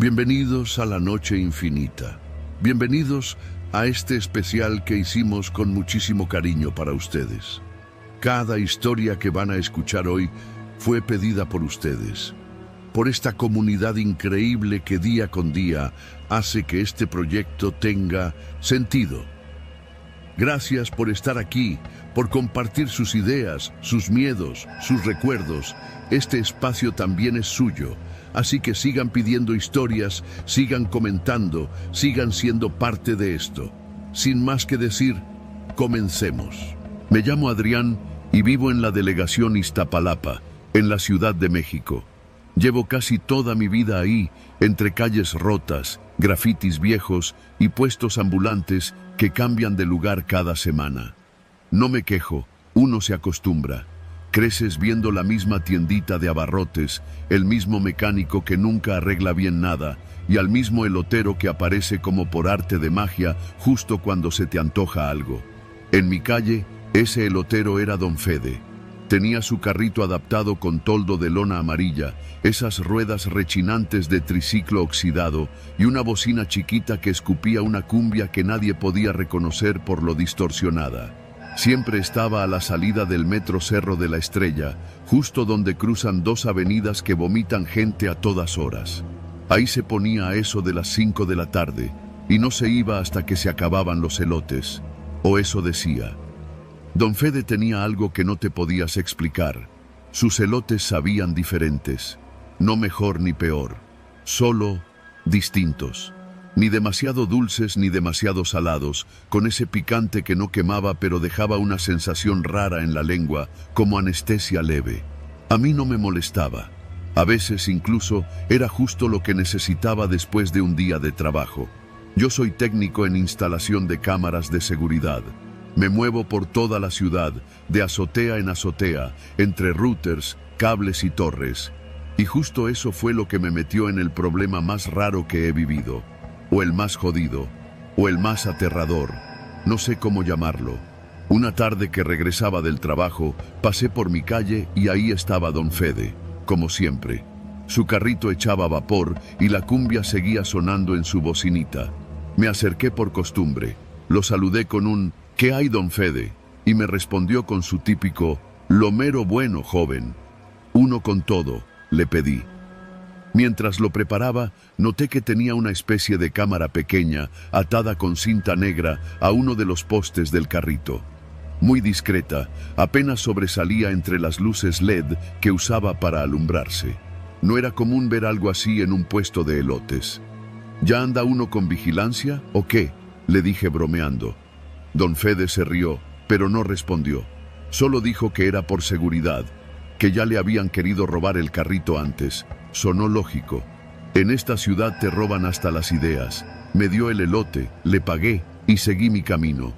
Bienvenidos a la Noche Infinita. Bienvenidos a este especial que hicimos con muchísimo cariño para ustedes. Cada historia que van a escuchar hoy fue pedida por ustedes, por esta comunidad increíble que día con día hace que este proyecto tenga sentido. Gracias por estar aquí, por compartir sus ideas, sus miedos, sus recuerdos. Este espacio también es suyo. Así que sigan pidiendo historias, sigan comentando, sigan siendo parte de esto. Sin más que decir, comencemos. Me llamo Adrián y vivo en la delegación Iztapalapa, en la Ciudad de México. Llevo casi toda mi vida ahí, entre calles rotas, grafitis viejos y puestos ambulantes que cambian de lugar cada semana. No me quejo, uno se acostumbra. Creces viendo la misma tiendita de abarrotes, el mismo mecánico que nunca arregla bien nada, y al mismo elotero que aparece como por arte de magia justo cuando se te antoja algo. En mi calle, ese elotero era Don Fede. Tenía su carrito adaptado con toldo de lona amarilla, esas ruedas rechinantes de triciclo oxidado y una bocina chiquita que escupía una cumbia que nadie podía reconocer por lo distorsionada. Siempre estaba a la salida del metro Cerro de la Estrella, justo donde cruzan dos avenidas que vomitan gente a todas horas. Ahí se ponía a eso de las 5 de la tarde, y no se iba hasta que se acababan los elotes. O eso decía. Don Fede tenía algo que no te podías explicar. Sus elotes sabían diferentes. No mejor ni peor. Solo distintos. Ni demasiado dulces ni demasiado salados, con ese picante que no quemaba pero dejaba una sensación rara en la lengua, como anestesia leve. A mí no me molestaba. A veces incluso era justo lo que necesitaba después de un día de trabajo. Yo soy técnico en instalación de cámaras de seguridad. Me muevo por toda la ciudad, de azotea en azotea, entre routers, cables y torres. Y justo eso fue lo que me metió en el problema más raro que he vivido. O el más jodido, o el más aterrador, no sé cómo llamarlo. Una tarde que regresaba del trabajo, pasé por mi calle y ahí estaba Don Fede, como siempre. Su carrito echaba vapor y la cumbia seguía sonando en su bocinita. Me acerqué por costumbre, lo saludé con un «¿Qué hay, Don Fede?» y me respondió con su típico «Lo mero bueno, joven». «Uno con todo», le pedí. Mientras lo preparaba, noté que tenía una especie de cámara pequeña, atada con cinta negra a uno de los postes del carrito. Muy discreta, apenas sobresalía entre las luces LED que usaba para alumbrarse. No era común ver algo así en un puesto de elotes. ¿Ya anda uno con vigilancia o qué?, le dije bromeando. Don Fede se rió, pero no respondió. Solo dijo que era por seguridad, que ya le habían querido robar el carrito antes. Sonó lógico. En esta ciudad te roban hasta las ideas. Me dio el elote, le pagué y seguí mi camino.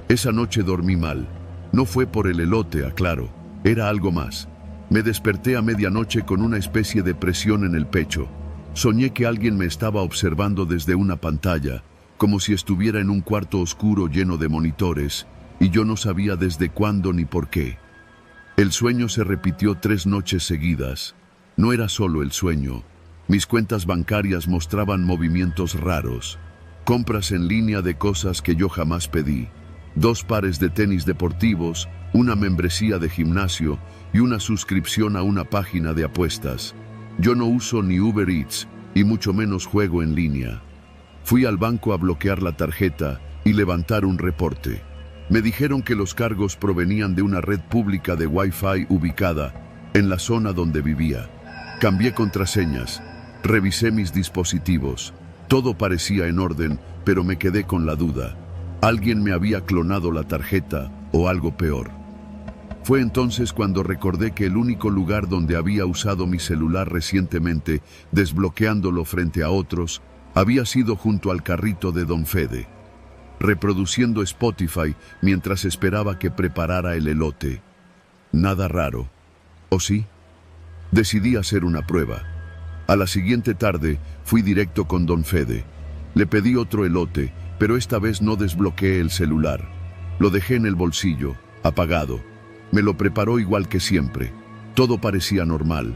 Esa noche dormí mal. No fue por el elote, aclaro. Era algo más. Me desperté a medianoche con una especie de presión en el pecho. Soñé que alguien me estaba observando desde una pantalla, como si estuviera en un cuarto oscuro lleno de monitores, y yo no sabía desde cuándo ni por qué. El sueño se repitió 3 noches seguidas. No era solo el sueño. Mis cuentas bancarias mostraban movimientos raros. Compras en línea de cosas que yo jamás pedí. 2 pares de tenis deportivos, una membresía de gimnasio y una suscripción a una página de apuestas. Yo no uso ni Uber Eats y mucho menos juego en línea. Fui al banco a bloquear la tarjeta y levantar un reporte. Me dijeron que los cargos provenían de una red pública de Wi-Fi ubicada en la zona donde vivía. Cambié contraseñas, revisé mis dispositivos. Todo parecía en orden, pero me quedé con la duda. ¿Alguien me había clonado la tarjeta o algo peor? Fue entonces cuando recordé que el único lugar donde había usado mi celular recientemente, desbloqueándolo frente a otros, había sido junto al carrito de Don Fede, reproduciendo Spotify mientras esperaba que preparara el elote. Nada raro. ¿O sí? Decidí hacer una prueba. A la siguiente tarde fui directo con Don Fede. Le pedí otro elote, pero esta vez no desbloqueé el celular. Lo dejé en el bolsillo, apagado. Me lo preparó igual que siempre. Todo parecía normal,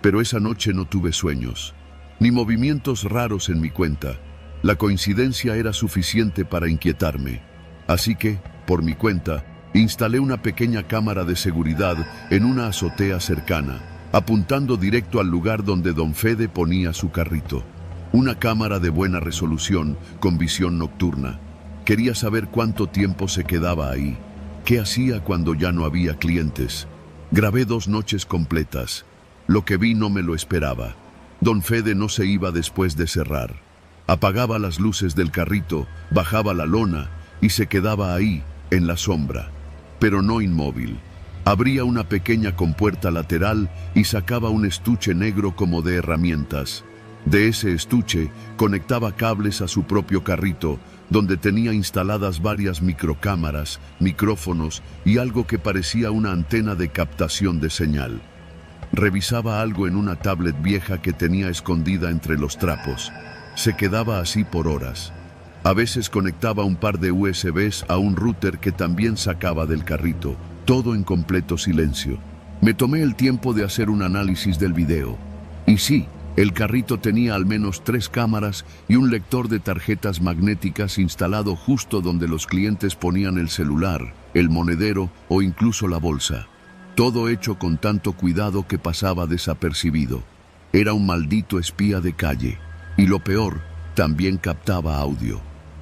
pero esa noche no tuve sueños. ni movimientos raros en mi cuenta. La coincidencia era suficiente para inquietarme. Así que, por mi cuenta, instalé una pequeña cámara de seguridad en una azotea cercana, apuntando directo al lugar donde don Fede ponía su carrito. Una cámara de buena resolución, con visión nocturna. Quería saber cuánto tiempo se quedaba ahí. ¿Qué hacía cuando ya no había clientes? Grabé 2 noches completas. Lo que vi no me lo esperaba. Don Fede no se iba después de cerrar. Apagaba las luces del carrito, bajaba la lona y se quedaba ahí, en la sombra. Pero no inmóvil. Abría una pequeña compuerta lateral y sacaba un estuche negro como de herramientas. De ese estuche conectaba cables a su propio carrito, donde tenía instaladas varias microcámaras, micrófonos y algo que parecía una antena de captación de señal. Revisaba algo en una tablet vieja que tenía escondida entre los trapos. Se quedaba así por horas. A veces conectaba un par de USBs a un router que también sacaba del carrito, todo en completo silencio. Me tomé el tiempo de hacer un análisis del video. Y sí, el carrito tenía al menos 3 cámaras y un lector de tarjetas magnéticas instalado justo donde los clientes ponían el celular, el monedero o incluso la bolsa. Todo hecho con tanto cuidado que pasaba desapercibido. Era un maldito espía de calle. Y lo peor, también captaba audio.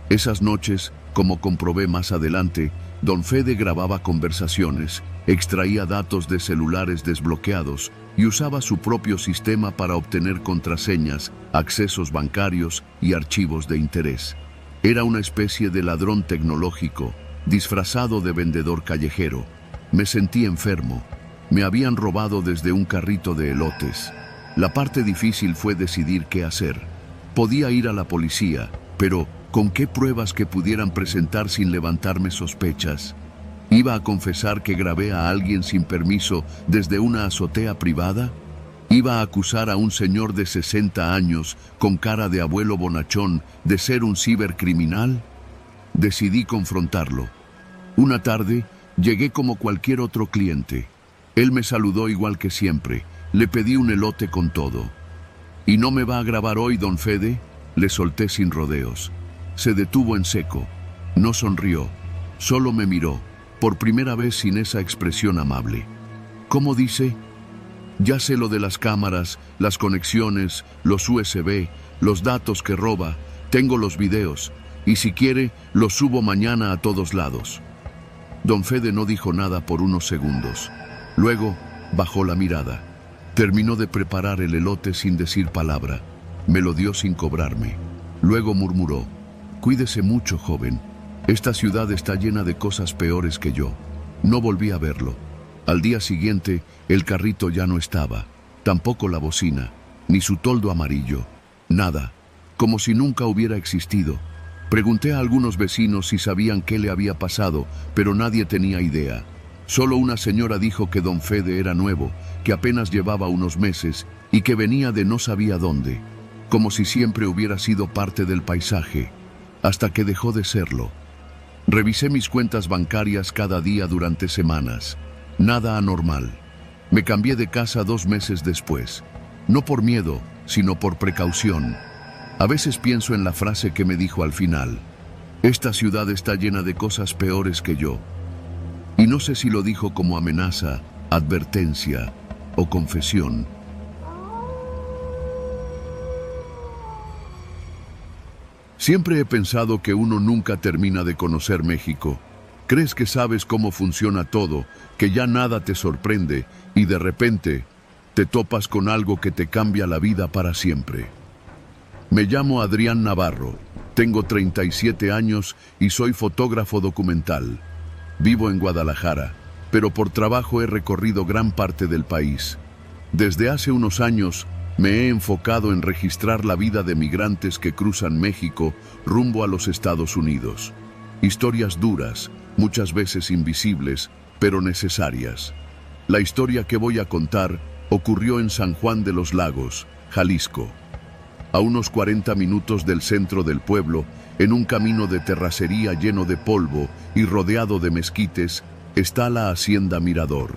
Esas noches, como comprobé más adelante, don Fede grababa conversaciones, extraía datos de celulares desbloqueados y usaba su propio sistema para obtener contraseñas, accesos bancarios y archivos de interés. Era una especie de ladrón tecnológico, disfrazado de vendedor callejero. Me sentí enfermo. Me habían robado desde un carrito de elotes. La parte difícil fue decidir qué hacer. Podía ir a la policía, pero ¿con qué pruebas que pudieran presentar sin levantarme sospechas? ¿Iba a confesar que grabé a alguien sin permiso desde una azotea privada? ¿Iba a acusar a un señor de 60 años, con cara de abuelo bonachón, de ser un cibercriminal? Decidí confrontarlo. Una tarde, llegué como cualquier otro cliente. Él me saludó igual que siempre. Le pedí un elote con todo. ¿Y no me va a grabar hoy, don Fede? Le solté sin rodeos. Se detuvo en seco. No sonrió. Solo me miró, por primera vez sin esa expresión amable. ¿Cómo dice? Ya sé lo de las cámaras, las conexiones, los USB, los datos que roba. Tengo los videos. Y si quiere, los subo mañana a todos lados. Don Fede no dijo nada por unos segundos. Luego, bajó la mirada. Terminó de preparar el elote sin decir palabra. Me lo dio sin cobrarme. Luego murmuró: «Cuídese mucho, joven. Esta ciudad está llena de cosas peores que yo». No volví a verlo. Al día siguiente, el carrito ya no estaba. Tampoco la bocina, ni su toldo amarillo. Nada. Como si nunca hubiera existido. Pregunté a algunos vecinos si sabían qué le había pasado, pero nadie tenía idea. Solo una señora dijo que don Fede era nuevo, que apenas llevaba unos meses y que venía de no sabía dónde, como si siempre hubiera sido parte del paisaje, hasta que dejó de serlo. Revisé mis cuentas bancarias cada día durante semanas. Nada anormal. Me cambié de casa 2 meses después. No por miedo, sino por precaución. A veces pienso en la frase que me dijo al final: «Esta ciudad está llena de cosas peores que yo». Y no sé si lo dijo como amenaza, advertencia o confesión. Siempre he pensado que uno nunca termina de conocer México. Crees que sabes cómo funciona todo, que ya nada te sorprende y de repente te topas con algo que te cambia la vida para siempre. Me llamo Adrián Navarro, tengo 37 años y soy fotógrafo documental. Vivo en Guadalajara, pero por trabajo he recorrido gran parte del país. Desde hace unos años me he enfocado en registrar la vida de migrantes que cruzan México rumbo a los Estados Unidos. Historias duras, muchas veces invisibles, pero necesarias. La historia que voy a contar ocurrió en San Juan de los Lagos, Jalisco. A unos 40 minutos del centro del pueblo, en un camino de terracería lleno de polvo y rodeado de mezquites, está la Hacienda Mirador.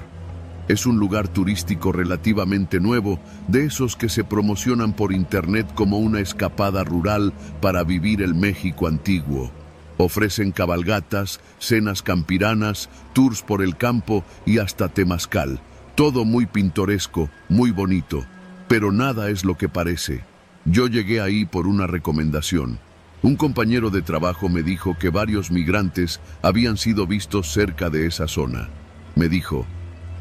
Es un lugar turístico relativamente nuevo, de esos que se promocionan por internet como una escapada rural para vivir el México antiguo. Ofrecen cabalgatas, cenas campiranas, tours por el campo y hasta temazcal. Todo muy pintoresco, muy bonito, pero nada es lo que parece. Yo llegué ahí por una recomendación. Un compañero de trabajo me dijo que varios migrantes habían sido vistos cerca de esa zona. Me dijo: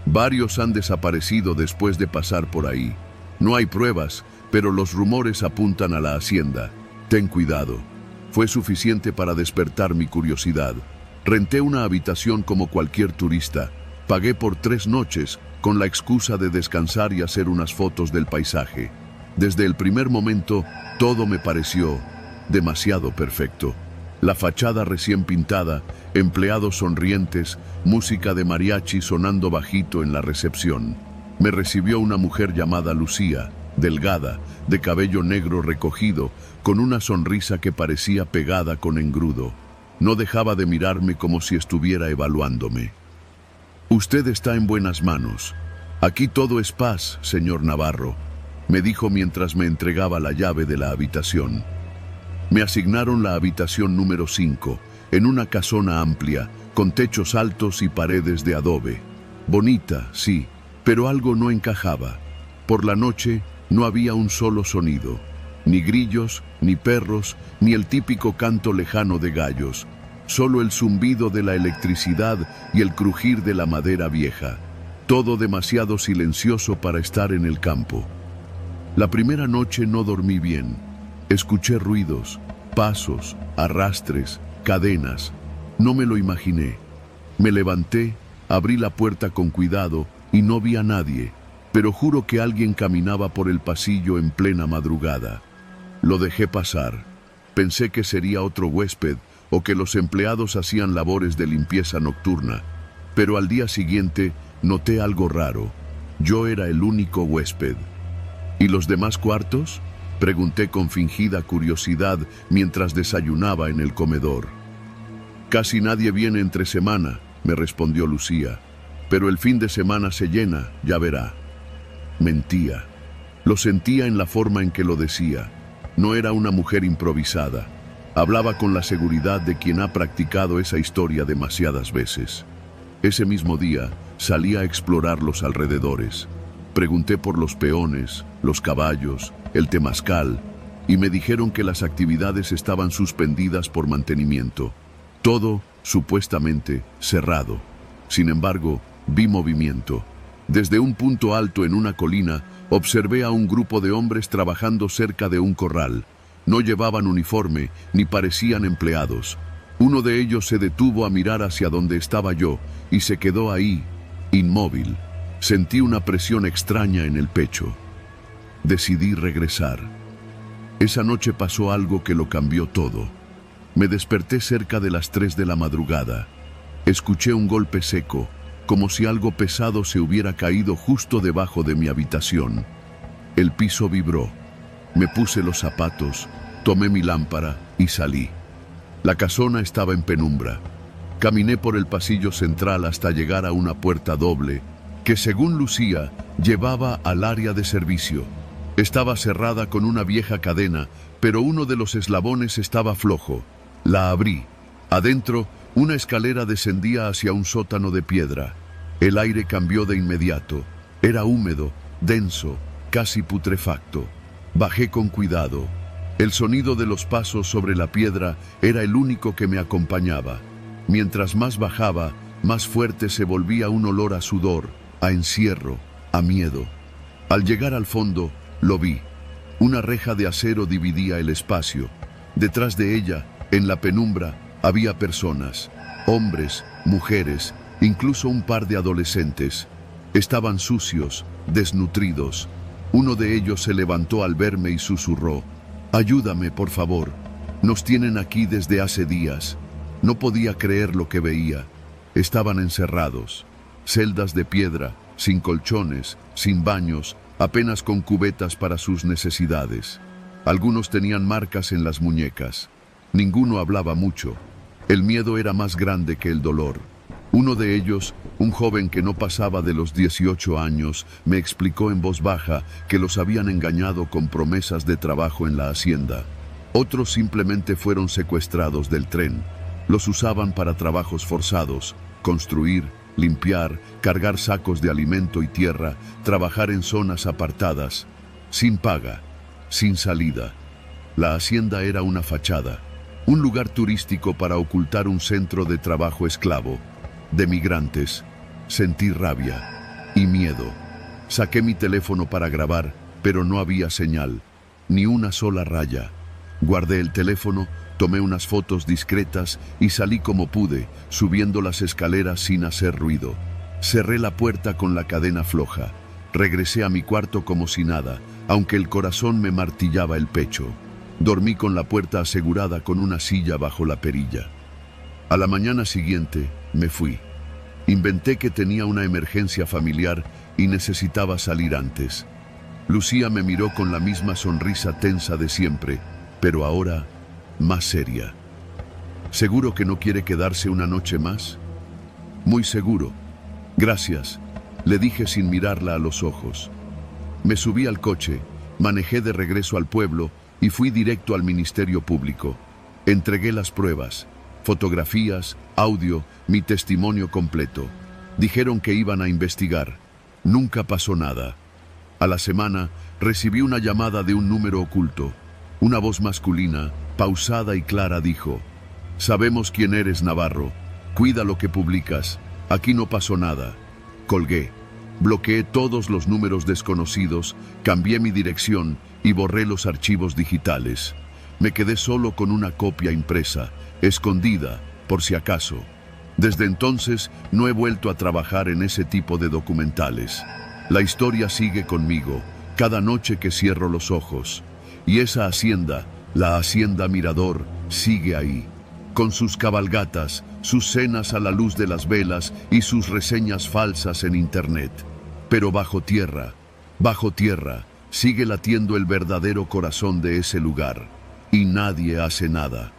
varios han desaparecido después de pasar por ahí. No hay pruebas, pero los rumores apuntan a la hacienda. Ten cuidado. Fue suficiente para despertar mi curiosidad. Renté una habitación como cualquier turista. Pagué por 3 noches, con la excusa de descansar y hacer unas fotos del paisaje. Desde el primer momento, todo me pareció demasiado perfecto. La fachada recién pintada, empleados sonrientes, música de mariachi sonando bajito en la recepción. Me recibió una mujer llamada Lucía, delgada, de cabello negro recogido, con una sonrisa que parecía pegada con engrudo. No dejaba de mirarme como si estuviera evaluándome. «Usted está en buenas manos. Aquí todo es paz, señor Navarro», me dijo mientras me entregaba la llave de la habitación. Me asignaron la habitación número 5, en una casona amplia, con techos altos y paredes de adobe. Bonita, sí, pero algo no encajaba. Por la noche no había un solo sonido, ni grillos, ni perros, ni el típico canto lejano de gallos, solo el zumbido de la electricidad y el crujir de la madera vieja. Todo demasiado silencioso para estar en el campo. La primera noche no dormí bien. Escuché ruidos, pasos, arrastres, cadenas. No me lo imaginé. Me levanté, abrí la puerta con cuidado y no vi a nadie, pero juro que alguien caminaba por el pasillo en plena madrugada. Lo dejé pasar. Pensé que sería otro huésped o que los empleados hacían labores de limpieza nocturna, pero al día siguiente noté algo raro. Yo era el único huésped. ¿Y los demás cuartos?, pregunté con fingida curiosidad mientras desayunaba en el comedor. «Casi nadie viene entre semana», me respondió Lucía, «pero el fin de semana se llena, ya verá». Mentía. Lo sentía en la forma en que lo decía. No era una mujer improvisada. Hablaba con la seguridad de quien ha practicado esa historia demasiadas veces. Ese mismo día salí a explorar los alrededores. Pregunté por los peones, los caballos, el temazcal, y me dijeron que las actividades estaban suspendidas por mantenimiento. Todo, supuestamente, cerrado. Sin embargo, vi movimiento. Desde un punto alto en una colina, observé a un grupo de hombres trabajando cerca de un corral. No llevaban uniforme, ni parecían empleados. Uno de ellos se detuvo a mirar hacia donde estaba yo, y se quedó ahí, inmóvil. Sentí una presión extraña en el pecho. Decidí regresar. Esa noche pasó algo que lo cambió todo. Me desperté cerca de las 3 de la madrugada. Escuché un golpe seco, como si algo pesado se hubiera caído justo debajo de mi habitación. El piso vibró. Me puse los zapatos, tomé mi lámpara y salí. La casona estaba en penumbra. Caminé por el pasillo central hasta llegar a una puerta doble que, según Lucía, llevaba al área de servicio. Estaba cerrada con una vieja cadena, pero uno de los eslabones estaba flojo. La abrí. Adentro, una escalera descendía hacia un sótano de piedra. El aire cambió de inmediato. Era húmedo, denso, casi putrefacto. Bajé con cuidado. El sonido de los pasos sobre la piedra era el único que me acompañaba. Mientras más bajaba, más fuerte se volvía un olor a sudor, a encierro, a miedo. Al llegar al fondo, lo vi. Una reja de acero dividía el espacio. Detrás de ella, en la penumbra, había personas, hombres, mujeres, incluso un par de adolescentes. Estaban sucios, desnutridos. Uno de ellos se levantó al verme y susurró: «Ayúdame, por favor. Nos tienen aquí desde hace días». No podía creer lo que veía. Estaban encerrados. Celdas de piedra, sin colchones, sin baños, apenas con cubetas para sus necesidades. Algunos tenían marcas en las muñecas. Ninguno hablaba mucho. El miedo era más grande que el dolor. Uno de ellos, un joven que no pasaba de los 18 años, me explicó en voz baja que los habían engañado con promesas de trabajo en la hacienda. Otros simplemente fueron secuestrados del tren. Los usaban para trabajos forzados, construir, limpiar, cargar sacos de alimento y tierra, trabajar en zonas apartadas, sin paga, sin salida. La hacienda era una fachada, un lugar turístico para ocultar un centro de trabajo esclavo, de migrantes. Sentí rabia y miedo. Saqué mi teléfono para grabar, pero no había señal, ni una sola raya. Guardé el teléfono, tomé unas fotos discretas y salí como pude, subiendo las escaleras sin hacer ruido. Cerré la puerta con la cadena floja. Regresé a mi cuarto como si nada, aunque el corazón me martillaba el pecho. Dormí con la puerta asegurada con una silla bajo la perilla. A la mañana siguiente, me fui. Inventé que tenía una emergencia familiar y necesitaba salir antes. Lucía me miró con la misma sonrisa tensa de siempre, pero ahora más seria. ¿Seguro que no quiere quedarse una noche más? Muy seguro. Gracias, le dije sin mirarla a los ojos. Me subí al coche, manejé de regreso al pueblo y fui directo al Ministerio Público. Entregué las pruebas, fotografías, audio, mi testimonio completo. Dijeron que iban a investigar. Nunca pasó nada. A la semana recibí una llamada de un número oculto. Una voz masculina, pausada y clara, dijo: «Sabemos quién eres, Navarro. Cuida lo que publicas. Aquí no pasó nada». Colgué. Bloqueé todos los números desconocidos, cambié mi dirección y borré los archivos digitales. Me quedé solo con una copia impresa, escondida, por si acaso. Desde entonces no he vuelto a trabajar en ese tipo de documentales. La historia sigue conmigo, cada noche que cierro los ojos. Y esa hacienda, la Hacienda Mirador, sigue ahí, con sus cabalgatas, sus cenas a la luz de las velas y sus reseñas falsas en internet. Pero bajo tierra, sigue latiendo el verdadero corazón de ese lugar, y nadie hace nada.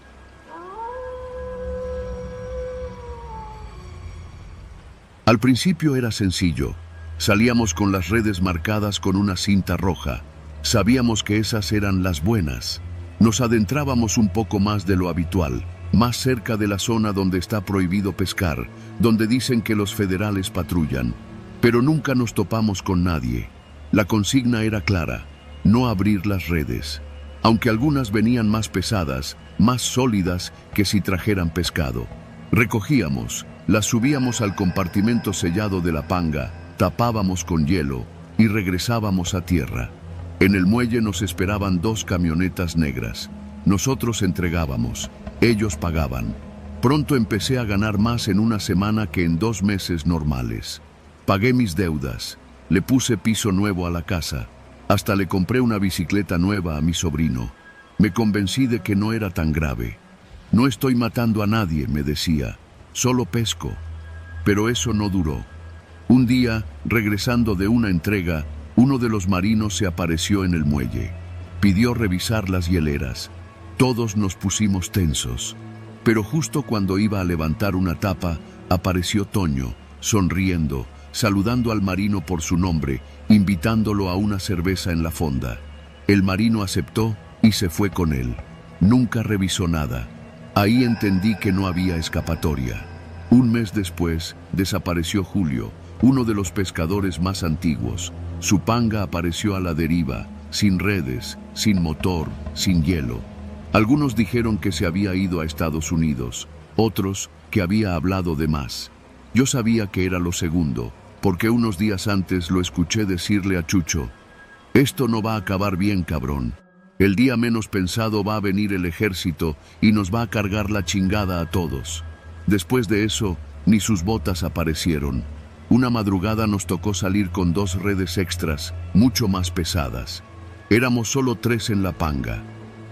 Al principio era sencillo. Salíamos con las redes marcadas con una cinta roja. Sabíamos que esas eran las buenas. Nos adentrábamos un poco más de lo habitual, más cerca de la zona donde está prohibido pescar, donde dicen que los federales patrullan. Pero nunca nos topamos con nadie. La consigna era clara: no abrir las redes. Aunque algunas venían más pesadas, más sólidas que si trajeran pescado. Recogíamos, las subíamos al compartimento sellado de la panga, tapábamos con hielo y regresábamos a tierra. En el muelle nos esperaban 2 camionetas negras. Nosotros entregábamos, ellos pagaban. Pronto empecé a ganar más en una semana que en 2 meses normales. Pagué mis deudas, le puse piso nuevo a la casa, hasta le compré una bicicleta nueva a mi sobrino. Me convencí de que no era tan grave. No estoy matando a nadie, me decía, solo pesco. Pero eso no duró. Un día, regresando de una entrega, uno de los marinos se apareció en el muelle. Pidió revisar las hieleras. Todos nos pusimos tensos. Pero justo cuando iba a levantar una tapa, apareció Toño, sonriendo, saludando al marino por su nombre, invitándolo a una cerveza en la fonda. El marino aceptó y se fue con él. Nunca revisó nada. Ahí entendí que no había escapatoria. Un mes después, desapareció Julio, uno de los pescadores más antiguos. Su panga apareció a la deriva, sin redes, sin motor, sin hielo. Algunos dijeron que se había ido a Estados Unidos, otros que había hablado de más. Yo sabía que era lo segundo, porque unos días antes lo escuché decirle a Chucho: «Esto no va a acabar bien, cabrón. El día menos pensado va a venir el ejército y nos va a cargar la chingada a todos». Después de eso, ni sus botas aparecieron. Una madrugada nos tocó salir con 2 redes extras, mucho más pesadas. Éramos solo 3 en la panga.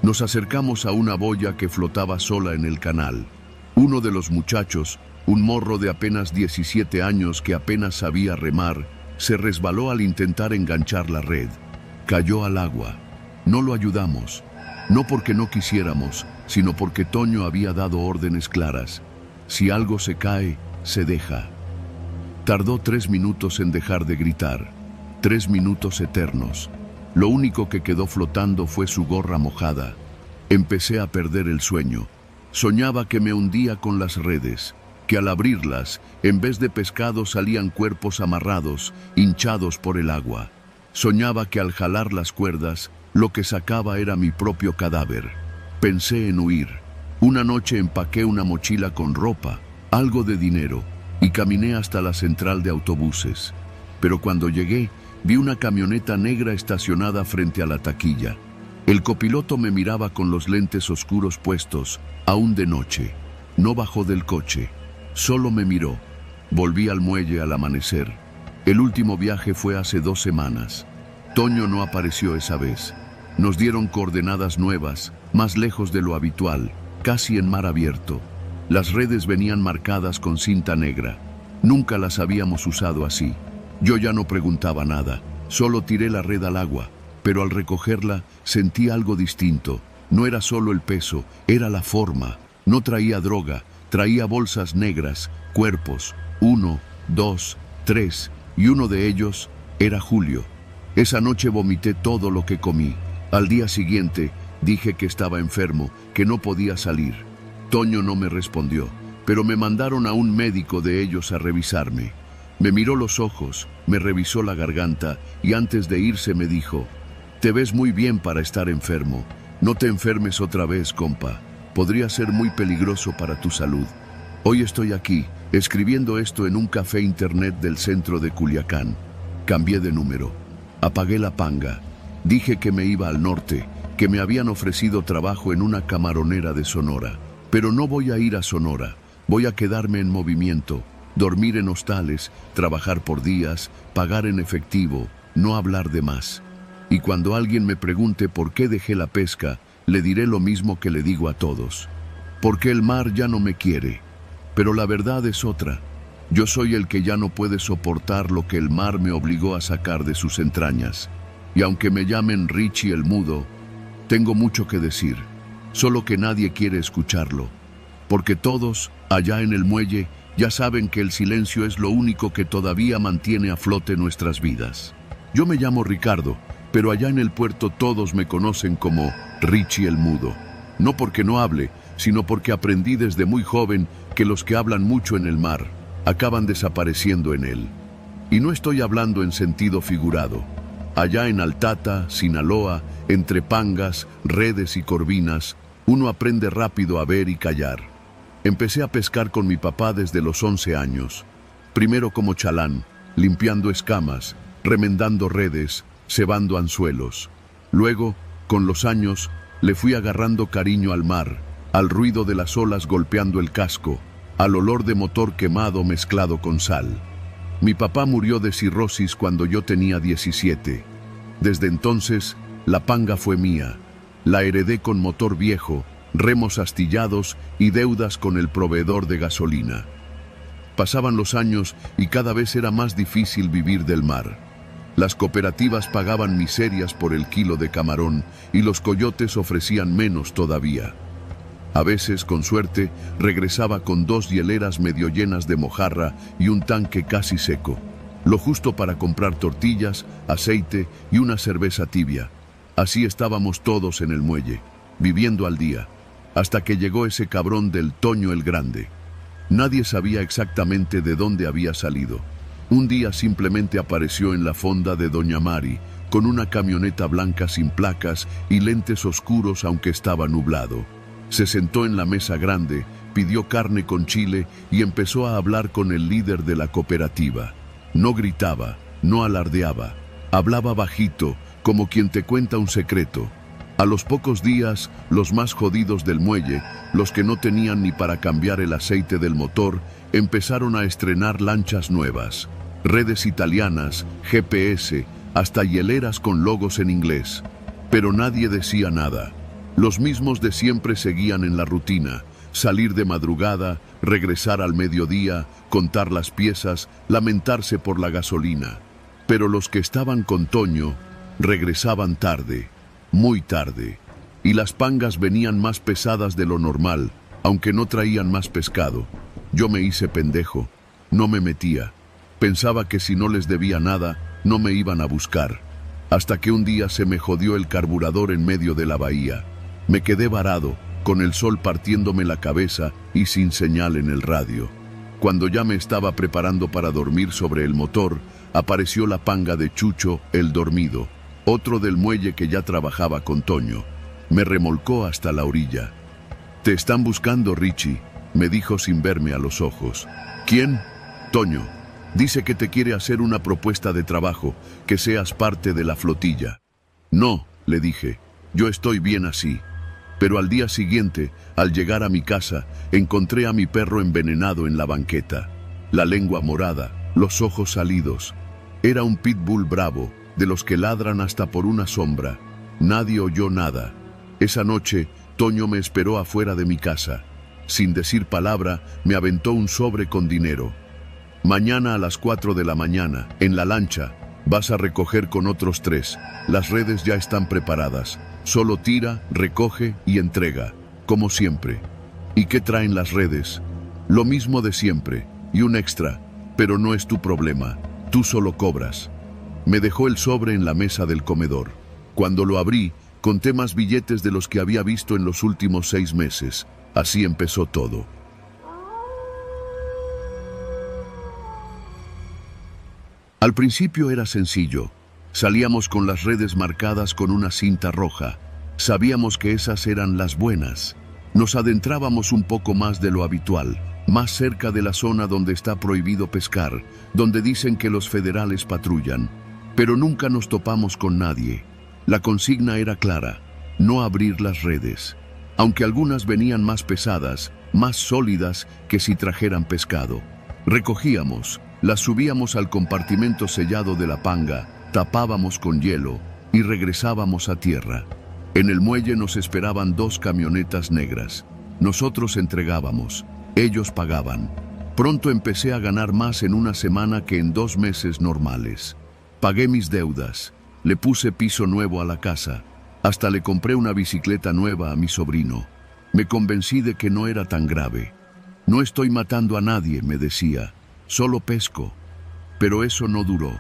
Nos acercamos a una boya que flotaba sola en el canal. Uno de los muchachos, un morro de apenas 17 años que apenas sabía remar, se resbaló al intentar enganchar la red. Cayó al agua. No lo ayudamos, no porque no quisiéramos, sino porque Toño había dado órdenes claras. Si algo se cae, se deja. Tardó 3 minutos en dejar de gritar, 3 minutos eternos. Lo único que quedó flotando fue su gorra mojada. Empecé a perder el sueño. Soñaba que me hundía con las redes, que al abrirlas, en vez de pescado salían cuerpos amarrados, hinchados por el agua. Soñaba que al jalar las cuerdas, lo que sacaba era mi propio cadáver. Pensé en huir. Una noche empaqué una mochila con ropa, algo de dinero, y caminé hasta la central de autobuses. Pero cuando llegué, vi una camioneta negra estacionada frente a la taquilla. El copiloto me miraba con los lentes oscuros puestos, aún de noche. No bajó del coche, solo me miró. Volví al muelle al amanecer. El último viaje fue hace 2 semanas. Toño no apareció esa vez. Nos dieron coordenadas nuevas, más lejos de lo habitual, casi en mar abierto. Las redes venían marcadas con cinta negra. Nunca las habíamos usado así. Yo ya no preguntaba nada, solo tiré la red al agua, pero al recogerla sentí algo distinto. No era solo el peso, era la forma. No traía droga, traía bolsas negras, cuerpos, 1, 2, 3, y uno de ellos era Julio. Esa noche vomité todo lo que comí. Al día siguiente dije que estaba enfermo, que no podía salir. Toño no me respondió, pero me mandaron a un médico de ellos a revisarme. Me miró los ojos, me revisó la garganta y antes de irse me dijo: «Te ves muy bien para estar enfermo. No te enfermes otra vez, compa. Podría ser muy peligroso para tu salud». Hoy estoy aquí, escribiendo esto en un café internet del centro de Culiacán. Cambié de número. Apagué la panga. Dije que me iba al norte, que me habían ofrecido trabajo en una camaronera de Sonora. Pero no voy a ir a Sonora. Voy a quedarme en movimiento, dormir en hostales, trabajar por días, pagar en efectivo, no hablar de más. Y cuando alguien me pregunte por qué dejé la pesca, le diré lo mismo que le digo a todos: porque el mar ya no me quiere. Pero la verdad es otra. Yo soy el que ya no puede soportar lo que el mar me obligó a sacar de sus entrañas. Y aunque me llamen Richie el Mudo, tengo mucho que decir, solo que nadie quiere escucharlo. Porque todos, allá en el muelle, ya saben que el silencio es lo único que todavía mantiene a flote nuestras vidas. Yo me llamo Ricardo, pero allá en el puerto todos me conocen como Richie el Mudo. No porque no hable, sino porque aprendí desde muy joven que los que hablan mucho en el mar acaban desapareciendo en él. Y no estoy hablando en sentido figurado. Allá en Altata, Sinaloa, entre pangas, redes y corvinas, uno aprende rápido a ver y callar. Empecé a pescar con mi papá desde los 11 años. Primero como chalán, limpiando escamas, remendando redes, cebando anzuelos. Luego, con los años, le fui agarrando cariño al mar, al ruido de las olas golpeando el casco, al olor de motor quemado mezclado con sal. Mi papá murió de cirrosis cuando yo tenía 17. Desde entonces, la panga fue mía. La heredé con motor viejo, remos astillados y deudas con el proveedor de gasolina. Pasaban los años y cada vez era más difícil vivir del mar. Las cooperativas pagaban miserias por el kilo de camarón y los coyotes ofrecían menos todavía. A veces, con suerte, regresaba con 2 hieleras medio llenas de mojarra y un tanque casi seco, lo justo para comprar tortillas, aceite y una cerveza tibia. Así estábamos todos en el muelle, viviendo al día, hasta que llegó ese cabrón del Toño el Grande. Nadie sabía exactamente de dónde había salido. Un día simplemente apareció en la fonda de Doña Mari, con una camioneta blanca sin placas y lentes oscuros aunque estaba nublado. Se sentó en la mesa grande, pidió carne con chile y empezó a hablar con el líder de la cooperativa. No gritaba, no alardeaba, hablaba bajito, como quien te cuenta un secreto. A los pocos días, los más jodidos del muelle, los que no tenían ni para cambiar el aceite del motor, empezaron a estrenar lanchas nuevas, redes italianas, GPS, hasta hieleras con logos en inglés. Pero nadie decía nada. Los mismos de siempre seguían en la rutina: salir de madrugada, regresar al mediodía, contar las piezas, lamentarse por la gasolina. Pero los que estaban con Toño regresaban tarde, muy tarde, y las pangas venían más pesadas de lo normal, aunque no traían más pescado. Yo me hice pendejo. No me metía. Pensaba que si no les debía nada, no me iban a buscar. Hasta que un día se me jodió el carburador en medio de la bahía. Me quedé varado, con el sol partiéndome la cabeza y sin señal en el radio. Cuando ya me estaba preparando para dormir sobre el motor, apareció la panga de Chucho, el dormido, otro del muelle que ya trabajaba con Toño. Me remolcó hasta la orilla. «Te están buscando, Richie», me dijo sin verme a los ojos. «¿Quién?» «Toño. Dice que te quiere hacer una propuesta de trabajo, que seas parte de la flotilla». «No», le dije, «yo estoy bien así». Pero al día siguiente, al llegar a mi casa, encontré a mi perro envenenado en la banqueta. La lengua morada, los ojos salidos. Era un pitbull bravo, de los que ladran hasta por una sombra. Nadie oyó nada. Esa noche, Toño me esperó afuera de mi casa. Sin decir palabra, me aventó un sobre con dinero. «Mañana a las 4 de la mañana, en la lancha, vas a recoger con otros 3. Las redes ya están preparadas. Solo tira, recoge y entrega, como siempre». «¿Y qué traen las redes?» «Lo mismo de siempre, y un extra, pero no es tu problema. Tú solo cobras». Me dejó el sobre en la mesa del comedor. Cuando lo abrí, conté más billetes de los que había visto en los últimos 6 meses. Así empezó todo. Al principio era sencillo. Salíamos con las redes marcadas con una cinta roja. Sabíamos que esas eran las buenas. Nos adentrábamos un poco más de lo habitual, más cerca de la zona donde está prohibido pescar, donde dicen que los federales patrullan. Pero nunca nos topamos con nadie. La consigna era clara: no abrir las redes. Aunque algunas venían más pesadas, más sólidas que si trajeran pescado. Recogíamos, las subíamos al compartimento sellado de la panga, tapábamos con hielo y regresábamos a tierra. En el muelle nos esperaban 2 camionetas negras. Nosotros entregábamos, ellos pagaban. Pronto empecé a ganar más en una semana que en 2 meses normales. Pagué mis deudas, le puse piso nuevo a la casa, hasta le compré una bicicleta nueva a mi sobrino. Me convencí de que no era tan grave. «No estoy matando a nadie», me decía, «solo pesco». Pero eso no duró.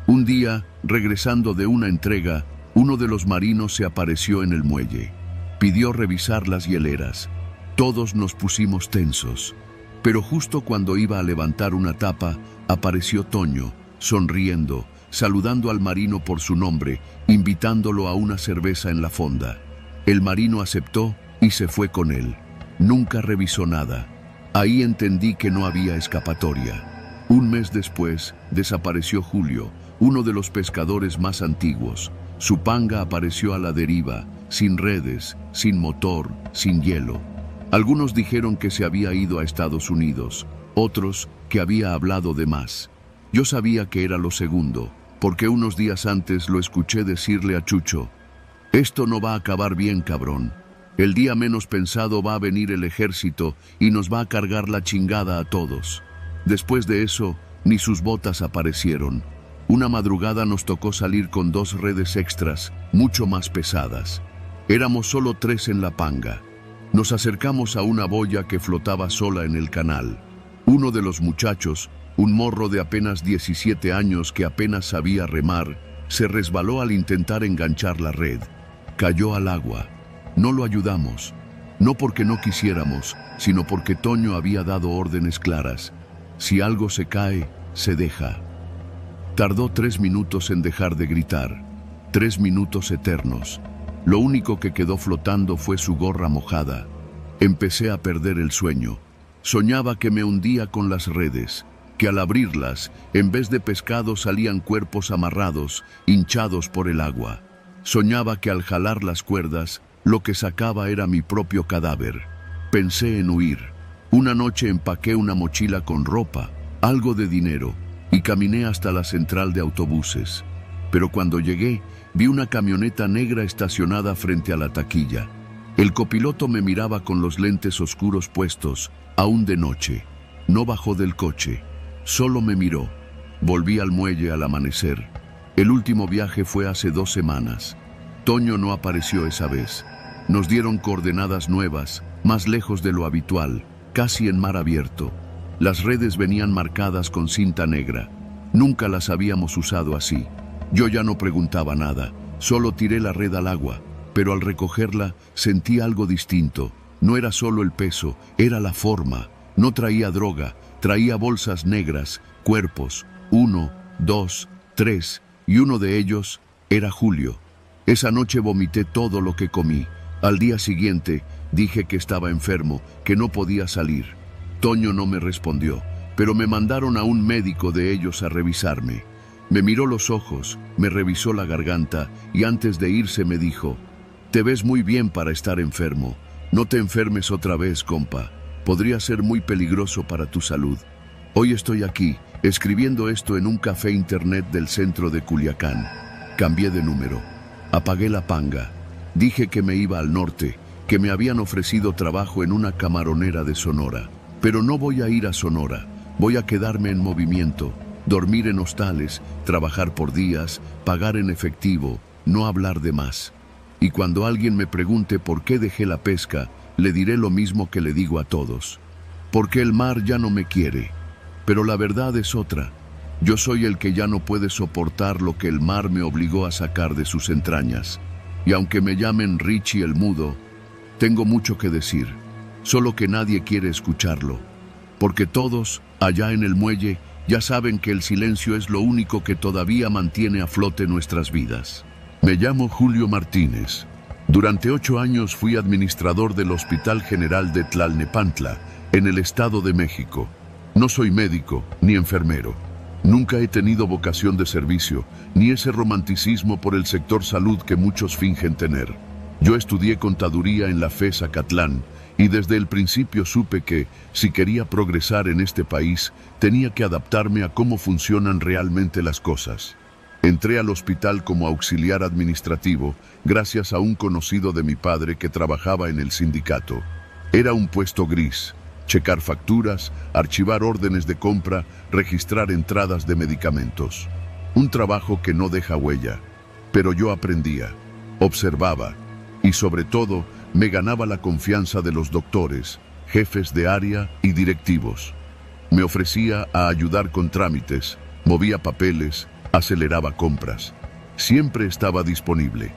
Un día, regresando de una entrega, uno de los marinos se apareció en el muelle. Pidió revisar las hieleras. Todos nos pusimos tensos. Pero justo cuando iba a levantar una tapa, apareció Toño, sonriendo, saludando al marino por su nombre, invitándolo a una cerveza en la fonda. El marino aceptó y se fue con él. Nunca revisó nada. Ahí entendí que no había escapatoria. Un mes después, desapareció Julio, uno de los pescadores más antiguos. Su panga apareció a la deriva, sin redes, sin motor, sin hielo. Algunos dijeron que se había ido a Estados Unidos, otros que había hablado de más. Yo sabía que era lo segundo, porque unos días antes lo escuché decirle a Chucho: «Esto no va a acabar bien, cabrón. El día menos pensado va a venir el ejército y nos va a cargar la chingada a todos». Después de eso, ni sus botas aparecieron. Una madrugada nos tocó salir con 2 redes extras, mucho más pesadas. Éramos solo 3 en la panga. Nos acercamos a una boya que flotaba sola en el canal. Uno de los muchachos, un morro de apenas 17 años que apenas sabía remar, se resbaló al intentar enganchar la red. Cayó al agua. No lo ayudamos, no porque no quisiéramos, sino porque Toño había dado órdenes claras. Si algo se cae, se deja. Tardó 3 minutos en dejar de gritar, 3 minutos eternos. Lo único que quedó flotando fue su gorra mojada. Empecé a perder el sueño. Soñaba que me hundía con las redes, que al abrirlas, en vez de pescado salían cuerpos amarrados, hinchados por el agua. Soñaba que al jalar las cuerdas, lo que sacaba era mi propio cadáver. Pensé en huir. Una noche empaqué una mochila con ropa, algo de dinero, y caminé hasta la central de autobuses. Pero cuando llegué, vi una camioneta negra estacionada frente a la taquilla. El copiloto me miraba con los lentes oscuros puestos, aún de noche. No bajó del coche, solo me miró. Volví al muelle al amanecer. El último viaje fue hace 2 semanas. Toño no apareció esa vez. Nos dieron coordenadas nuevas, más lejos de lo habitual, casi en mar abierto. Las redes venían marcadas con cinta negra. Nunca las habíamos usado así. Yo ya no preguntaba nada, solo tiré la red al agua, pero al recogerla sentí algo distinto. No era solo el peso, era la forma. No traía droga, traía bolsas negras, cuerpos, 1, 2, 3, y uno de ellos era Julio. Esa noche vomité todo lo que comí. Al día siguiente dije que estaba enfermo, que no podía salir. Toño no me respondió, pero me mandaron a un médico de ellos a revisarme. Me miró los ojos, me revisó la garganta y antes de irse me dijo: «Te ves muy bien para estar enfermo. No te enfermes otra vez, compa. Podría ser muy peligroso para tu salud». Hoy estoy aquí, escribiendo esto en un café internet del centro de Culiacán. Cambié de número. Apagué la panga. Dije que me iba al norte, que me habían ofrecido trabajo en una camaronera de Sonora. Pero no voy a ir a Sonora. Voy a quedarme en movimiento, dormir en hostales, trabajar por días, pagar en efectivo, no hablar de más. Y cuando alguien me pregunte por qué dejé la pesca, le diré lo mismo que le digo a todos. Porque el mar ya no me quiere. Pero la verdad es otra. Yo soy el que ya no puede soportar lo que el mar me obligó a sacar de sus entrañas. Y aunque me llamen Richie el Mudo, tengo mucho que decir, solo que nadie quiere escucharlo. Porque todos, allá en el muelle, ya saben que el silencio es lo único que todavía mantiene a flote nuestras vidas. Me llamo Julio Martínez. Durante 8 años fui administrador del Hospital General de Tlalnepantla, en el Estado de México. No soy médico ni enfermero. Nunca he tenido vocación de servicio, ni ese romanticismo por el sector salud que muchos fingen tener. Yo estudié contaduría en la FES Acatlán, y desde el principio supe que, si quería progresar en este país, tenía que adaptarme a cómo funcionan realmente las cosas. Entré al hospital como auxiliar administrativo, gracias a un conocido de mi padre que trabajaba en el sindicato. Era un puesto gris: checar facturas, archivar órdenes de compra, registrar entradas de medicamentos. Un trabajo que no deja huella. Pero yo aprendía, observaba y sobre todo me ganaba la confianza de los doctores, jefes de área y directivos. Me ofrecía a ayudar con trámites, movía papeles, aceleraba compras. Siempre estaba disponible.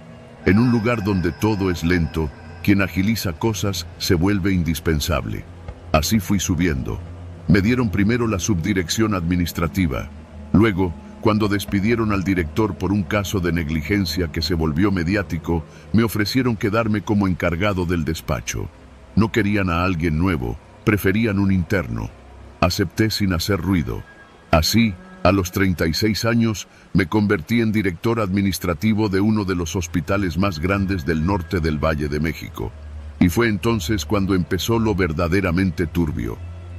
En un lugar donde todo es lento, quien agiliza cosas se vuelve indispensable. Así fui subiendo. Me dieron primero la subdirección administrativa. Luego, cuando despidieron al director por un caso de negligencia que se volvió mediático, me ofrecieron quedarme como encargado del despacho. No querían a alguien nuevo, preferían un interno. Acepté sin hacer ruido. Así, a los 36 años, me convertí en director administrativo de uno de los hospitales más grandes del norte del Valle de México. Y fue entonces cuando empezó lo verdaderamente turbio.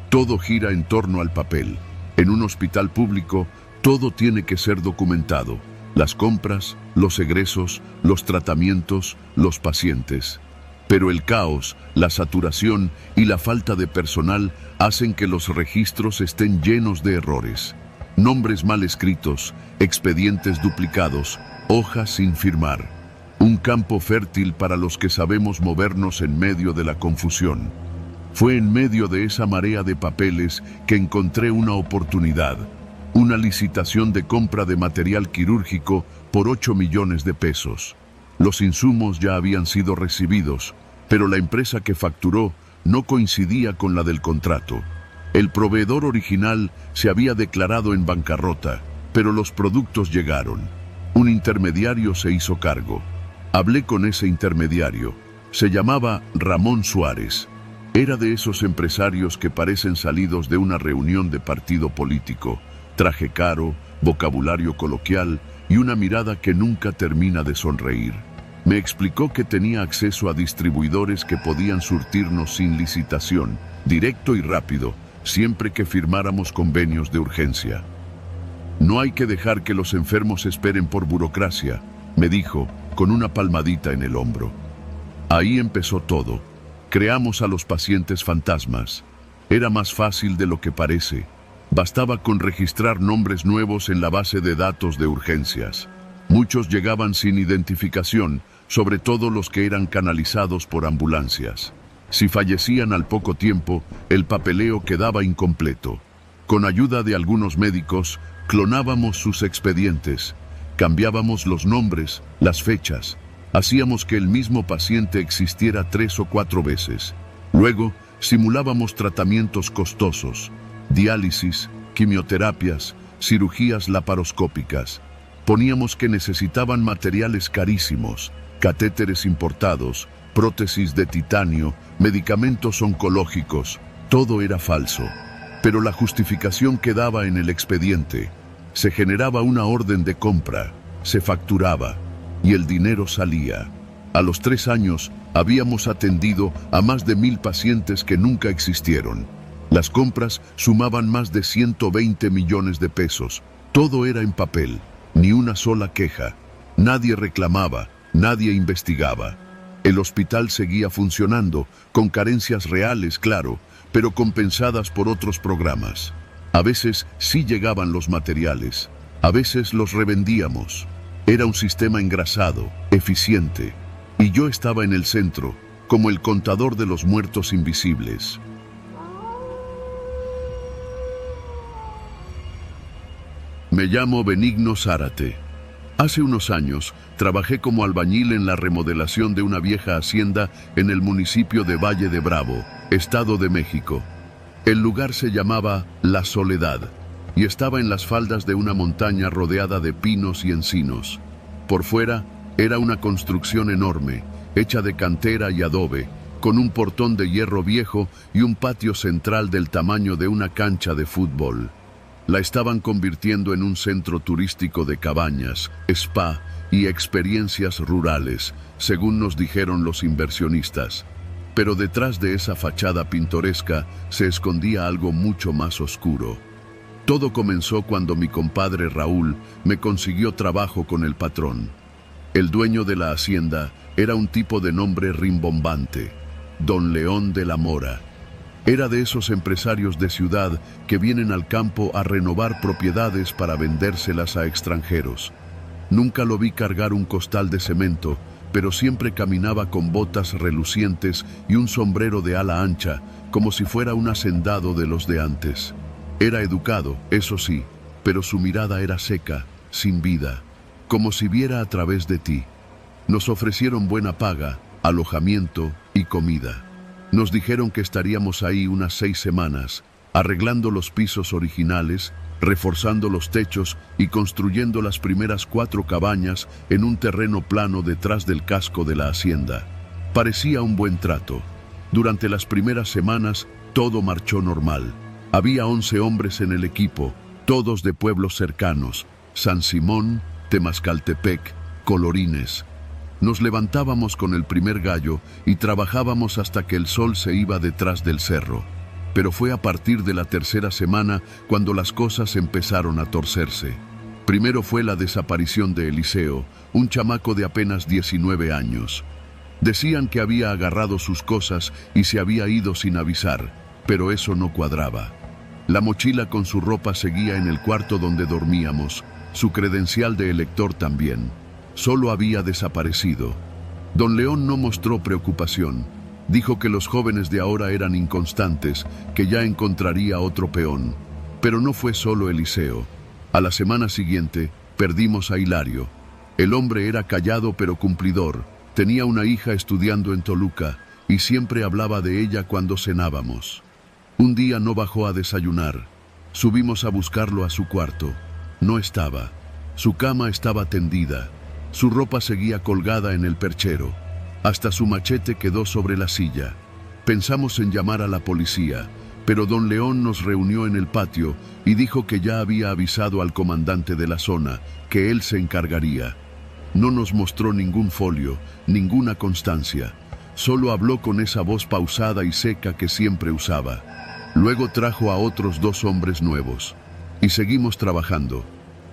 Todo gira en torno al papel. En un hospital público, todo tiene que ser documentado: las compras, los egresos, los tratamientos, los pacientes. Pero el caos, la saturación y la falta de personal hacen que los registros estén llenos de errores. Nombres mal escritos, expedientes duplicados, hojas sin firmar. Un campo fértil para los que sabemos movernos en medio de la confusión. Fue en medio de esa marea de papeles que encontré una oportunidad. Una licitación de compra de material quirúrgico por 8 millones de pesos. Los insumos ya habían sido recibidos, pero la empresa que facturó no coincidía con la del contrato. El proveedor original se había declarado en bancarrota, pero los productos llegaron. Un intermediario se hizo cargo. Hablé con ese intermediario. Se llamaba Ramón Suárez. Era de esos empresarios que parecen salidos de una reunión de partido político. Traje caro, vocabulario coloquial y una mirada que nunca termina de sonreír. Me explicó que tenía acceso a distribuidores que podían surtirnos sin licitación, directo y rápido, siempre que firmáramos convenios de urgencia. No hay que dejar que los enfermos esperen por burocracia, me dijo, con una palmadita en el hombro. Ahí empezó todo. Creamos a los pacientes fantasmas. Era más fácil de lo que parece. Bastaba con registrar nombres nuevos en la base de datos de urgencias. Muchos llegaban sin identificación, sobre todo los que eran canalizados por ambulancias. Si fallecían al poco tiempo, el papeleo quedaba incompleto. Con ayuda de algunos médicos, clonábamos sus expedientes, cambiábamos los nombres, las fechas, hacíamos que el mismo paciente existiera 3 o 4 veces. Luego, simulábamos tratamientos costosos, diálisis, quimioterapias, cirugías laparoscópicas. Poníamos que necesitaban materiales carísimos, catéteres importados, prótesis de titanio, medicamentos oncológicos. Todo era falso. Pero la justificación quedaba en el expediente. Se generaba una orden de compra, se facturaba y el dinero salía. A los 3 años habíamos atendido a más de 1000 pacientes que nunca existieron. Las compras sumaban más de 120 millones de pesos. Todo era en papel, ni una sola queja. Nadie reclamaba, nadie investigaba. El hospital seguía funcionando, con carencias reales, claro, pero compensadas por otros programas. A veces sí llegaban los materiales, a veces los revendíamos. Era un sistema engrasado, eficiente, y yo estaba en el centro, como el contador de los muertos invisibles. Me llamo Benigno Zárate. Hace unos años trabajé como albañil en la remodelación de una vieja hacienda en el municipio de Valle de Bravo, Estado de México. El lugar se llamaba La Soledad y estaba en las faldas de una montaña rodeada de pinos y encinos. Por fuera era una construcción enorme, hecha de cantera y adobe, con un portón de hierro viejo y un patio central del tamaño de una cancha de fútbol. La estaban convirtiendo en un centro turístico de cabañas, spa y experiencias rurales, según nos dijeron los inversionistas. Pero detrás de esa fachada pintoresca se escondía algo mucho más oscuro. Todo comenzó cuando mi compadre Raúl me consiguió trabajo con el patrón. El dueño de la hacienda era un tipo de nombre rimbombante, Don León de la Mora. Era de esos empresarios de ciudad que vienen al campo a renovar propiedades para vendérselas a extranjeros. Nunca lo vi cargar un costal de cemento, pero siempre caminaba con botas relucientes y un sombrero de ala ancha, como si fuera un hacendado de los de antes. Era educado, eso sí, pero su mirada era seca, sin vida, como si viera a través de ti. Nos ofrecieron buena paga, alojamiento y comida. Nos dijeron que estaríamos ahí unas 6 semanas, arreglando los pisos originales, reforzando los techos y construyendo las primeras 4 cabañas en un terreno plano detrás del casco de la hacienda. Parecía un buen trato. Durante las primeras semanas todo marchó normal. Había 11 hombres en el equipo, todos de pueblos cercanos, San Simón, Temascaltepec, Colorines. Nos levantábamos con el primer gallo y trabajábamos hasta que el sol se iba detrás del cerro. Pero fue a partir de la 3ª semana cuando las cosas empezaron a torcerse. Primero fue la desaparición de Eliseo, un chamaco de apenas 19 años. Decían que había agarrado sus cosas y se había ido sin avisar, pero eso no cuadraba. La mochila con su ropa seguía en el cuarto donde dormíamos, su credencial de elector también. Solo había desaparecido. Don León no mostró preocupación. Dijo que los jóvenes de ahora eran inconstantes, que ya encontraría otro peón. Pero no fue solo Eliseo. A la semana siguiente, perdimos a Hilario. El hombre era callado pero cumplidor. Tenía una hija estudiando en Toluca y siempre hablaba de ella cuando cenábamos. Un día no bajó a desayunar. Subimos a buscarlo a su cuarto. No estaba. Su cama estaba tendida. Su ropa seguía colgada en el perchero. Hasta su machete quedó sobre la silla. Pensamos en llamar a la policía, pero don León nos reunió en el patio y dijo que ya había avisado al comandante de la zona, que él se encargaría. No nos mostró ningún folio, ninguna constancia. Solo habló con esa voz pausada y seca que siempre usaba. Luego trajo a otros 2 hombres nuevos. Y seguimos trabajando.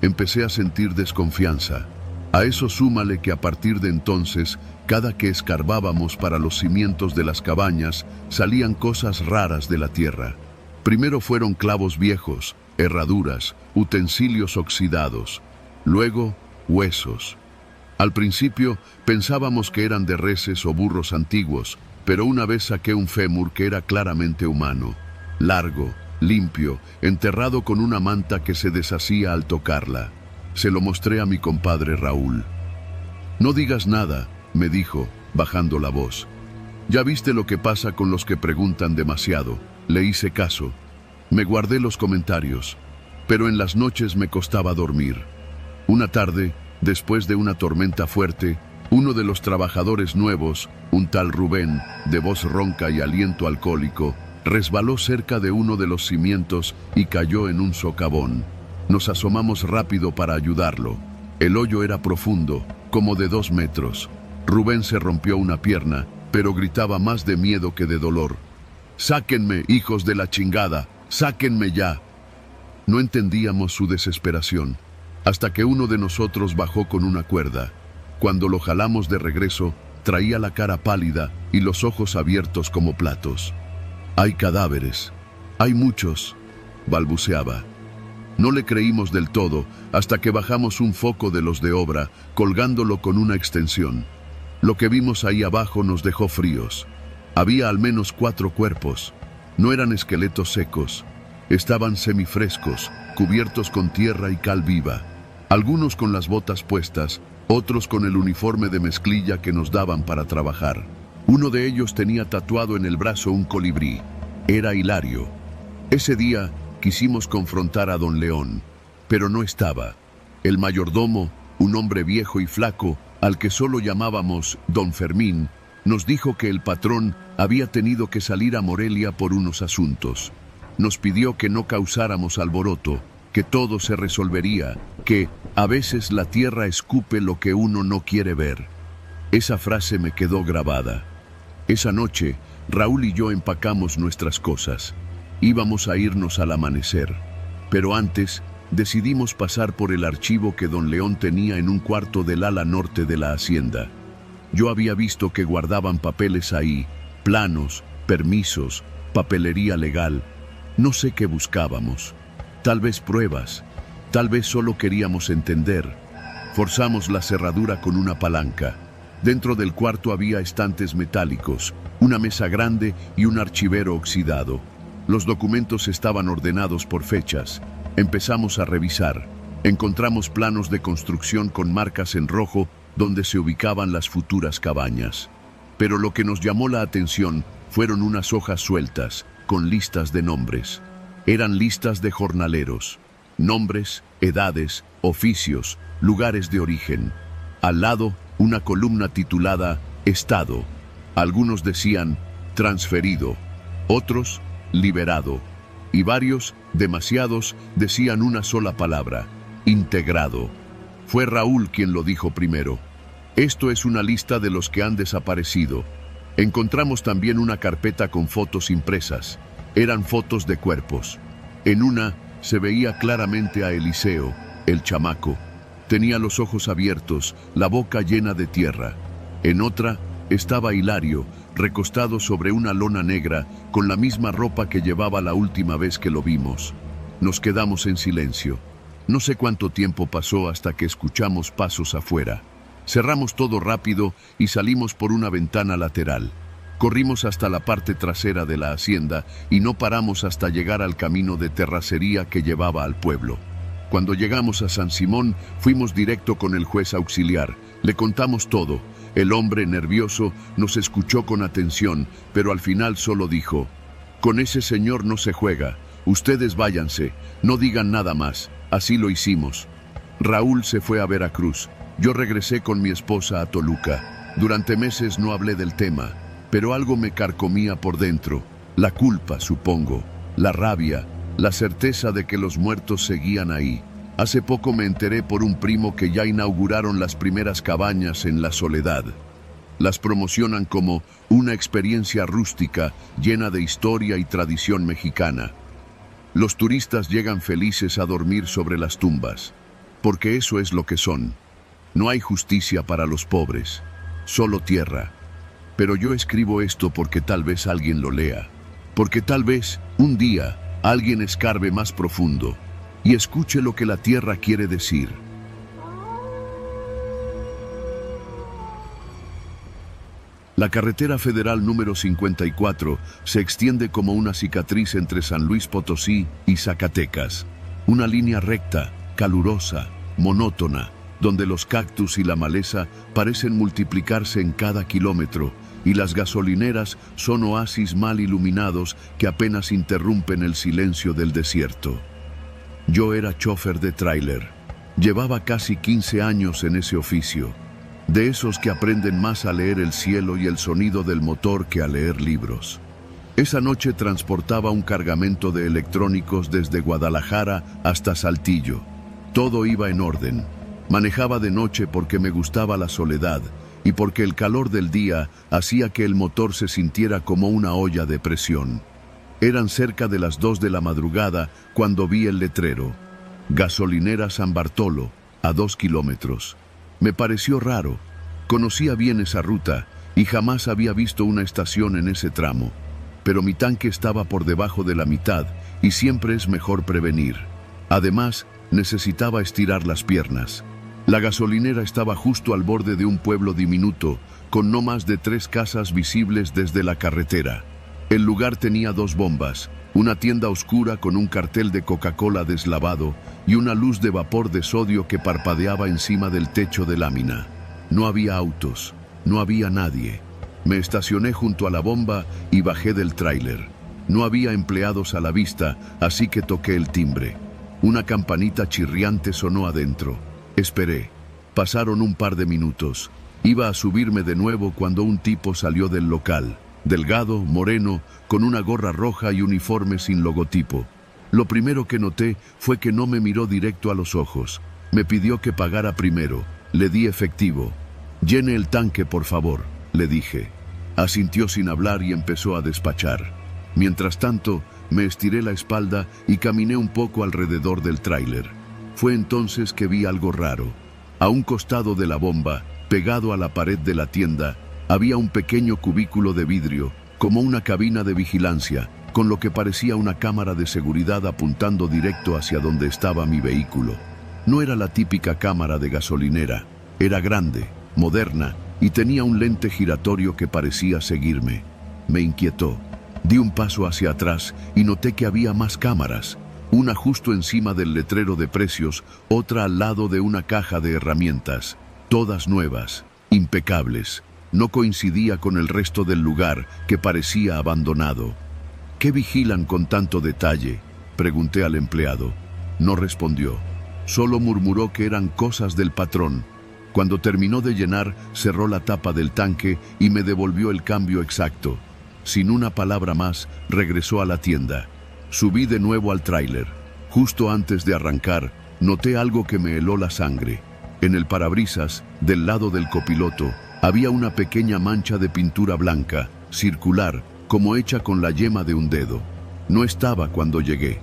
Empecé a sentir desconfianza. A eso súmale que a partir de entonces, cada que escarbábamos para los cimientos de las cabañas, salían cosas raras de la tierra. Primero fueron clavos viejos, herraduras, utensilios oxidados. Luego, huesos. Al principio pensábamos que eran de reses o burros antiguos, pero una vez saqué un fémur que era claramente humano, largo, limpio, enterrado con una manta que se deshacía al tocarla. Se lo mostré a mi compadre Raúl. «No digas nada», me dijo, bajando la voz. «Ya viste lo que pasa con los que preguntan demasiado». Le hice caso. Me guardé los comentarios, pero en las noches me costaba dormir. Una tarde, después de una tormenta fuerte, uno de los trabajadores nuevos, un tal Rubén, de voz ronca y aliento alcohólico, resbaló cerca de uno de los cimientos y cayó en un socavón. Nos asomamos rápido para ayudarlo. El hoyo era profundo, como de 2 metros. Rubén se rompió una pierna, pero gritaba más de miedo que de dolor. «¡Sáquenme, hijos de la chingada! ¡Sáquenme ya!». No entendíamos su desesperación, hasta que uno de nosotros bajó con una cuerda. Cuando lo jalamos de regreso, traía la cara pálida y los ojos abiertos como platos. «Hay cadáveres, hay muchos», balbuceaba. No le creímos del todo hasta que bajamos un foco de los de obra, colgándolo con una extensión. Lo que vimos ahí abajo nos dejó fríos. Había al menos 4 cuerpos. No eran esqueletos secos. Estaban semifrescos, cubiertos con tierra y cal viva. Algunos con las botas puestas, otros con el uniforme de mezclilla que nos daban para trabajar. Uno de ellos tenía tatuado en el brazo un colibrí. Era Hilario. Ese día quisimos confrontar a don León, pero no estaba. El mayordomo, un hombre viejo y flaco, al que solo llamábamos don Fermín, nos dijo que el patrón había tenido que salir a Morelia por unos asuntos. Nos pidió que no causáramos alboroto, que todo se resolvería, que a veces la tierra escupe lo que uno no quiere ver. Esa frase me quedó grabada. Esa noche, Raúl y yo empacamos nuestras cosas. Íbamos a irnos al amanecer, pero antes decidimos pasar por el archivo que don León tenía en un cuarto del ala norte de la hacienda. Yo había visto que guardaban papeles ahí, planos, permisos, papelería legal. No sé qué buscábamos. Tal vez pruebas, tal vez solo queríamos entender. Forzamos la cerradura con una palanca. Dentro del cuarto había estantes metálicos, una mesa grande y un archivero oxidado. Los documentos estaban ordenados por fechas. Empezamos a revisar. Encontramos planos de construcción con marcas en rojo donde se ubicaban las futuras cabañas. Pero lo que nos llamó la atención fueron unas hojas sueltas, con listas de nombres. Eran listas de jornaleros, nombres, edades, oficios, lugares de origen. Al lado, una columna titulada Estado. Algunos decían transferido, otros liberado, y varios, demasiados, decían una sola palabra: integrado. Fue Raúl quien lo dijo primero. Esto es una lista de los que han desaparecido. Encontramos también una carpeta con fotos impresas. Eran fotos de cuerpos. En una se veía claramente a Eliseo, el chamaco. Tenía los ojos abiertos, la boca llena de tierra. En otra estaba Hilario, recostado sobre una lona negra, con la misma ropa que llevaba la última vez que lo vimos. Nos quedamos en silencio. No sé cuánto tiempo pasó hasta que escuchamos pasos afuera. Cerramos todo rápido y salimos por una ventana lateral. Corrimos hasta la parte trasera de la hacienda y no paramos hasta llegar al camino de terracería que llevaba al pueblo. Cuando llegamos a San Simón, fuimos directo con el juez auxiliar. Le contamos todo. El hombre, nervioso, nos escuchó con atención, pero al final solo dijo: «Con ese señor no se juega. Ustedes váyanse, no digan nada más». Así lo hicimos. Raúl se fue a Veracruz. Yo regresé con mi esposa a Toluca. Durante meses no hablé del tema, pero algo me carcomía por dentro. La culpa, supongo, la rabia, la certeza de que los muertos seguían ahí. Hace poco me enteré por un primo que ya inauguraron las primeras cabañas en La Soledad. Las promocionan como una experiencia rústica llena de historia y tradición mexicana. Los turistas llegan felices a dormir sobre las tumbas, porque eso es lo que son. No hay justicia para los pobres, solo tierra. Pero yo escribo esto porque tal vez alguien lo lea, porque tal vez un día alguien escarbe más profundo y escuche lo que la tierra quiere decir. La carretera federal número 54 se extiende como una cicatriz entre San Luis Potosí y Zacatecas. Una línea recta, calurosa, monótona, donde los cactus y la maleza parecen multiplicarse en cada kilómetro y las gasolineras son oasis mal iluminados que apenas interrumpen el silencio del desierto. Yo era chofer de tráiler. Llevaba casi 15 años en ese oficio. De esos que aprenden más a leer el cielo y el sonido del motor que a leer libros. Esa noche transportaba un cargamento de electrónicos desde Guadalajara hasta Saltillo. Todo iba en orden. Manejaba de noche porque me gustaba la soledad y porque el calor del día hacía que el motor se sintiera como una olla de presión. Eran cerca de las 2 de la madrugada cuando vi el letrero. Gasolinera San Bartolo, a 2 kilómetros. Me pareció raro. Conocía bien esa ruta y jamás había visto una estación en ese tramo. Pero mi tanque estaba por debajo de la mitad y siempre es mejor prevenir. Además, necesitaba estirar las piernas. La gasolinera estaba justo al borde de un pueblo diminuto, con no más de 3 casas visibles desde la carretera. El lugar tenía 2 bombas, una tienda oscura con un cartel de Coca-Cola deslavado y una luz de vapor de sodio que parpadeaba encima del techo de lámina. No había autos, no había nadie. Me estacioné junto a la bomba y bajé del tráiler. No había empleados a la vista, así que toqué el timbre. Una campanita chirriante sonó adentro. Esperé. Pasaron un par de minutos. Iba a subirme de nuevo cuando un tipo salió del local. Delgado, moreno, con una gorra roja y uniforme sin logotipo. Lo primero que noté fue que no me miró directo a los ojos. Me pidió que pagara primero. Le di efectivo. «Llene el tanque, por favor», le dije. Asintió sin hablar y empezó a despachar. Mientras tanto, me estiré la espalda y caminé un poco alrededor del tráiler. Fue entonces que vi algo raro. A un costado de la bomba, pegado a la pared de la tienda, había un pequeño cubículo de vidrio, como una cabina de vigilancia, con lo que parecía una cámara de seguridad apuntando directo hacia donde estaba mi vehículo. No era la típica cámara de gasolinera. Era grande, moderna, y tenía un lente giratorio que parecía seguirme. Me inquietó. Di un paso hacia atrás y noté que había más cámaras. Una justo encima del letrero de precios, otra al lado de una caja de herramientas. Todas nuevas, impecables. No coincidía con el resto del lugar, que parecía abandonado. «¿Qué vigilan con tanto detalle?», pregunté al empleado. No respondió. Solo murmuró que eran cosas del patrón. Cuando terminó de llenar, cerró la tapa del tanque y me devolvió el cambio exacto. Sin una palabra más, regresó a la tienda. Subí de nuevo al tráiler. Justo antes de arrancar, noté algo que me heló la sangre. En el parabrisas, del lado del copiloto, había una pequeña mancha de pintura blanca, circular, como hecha con la yema de un dedo. No estaba cuando llegué.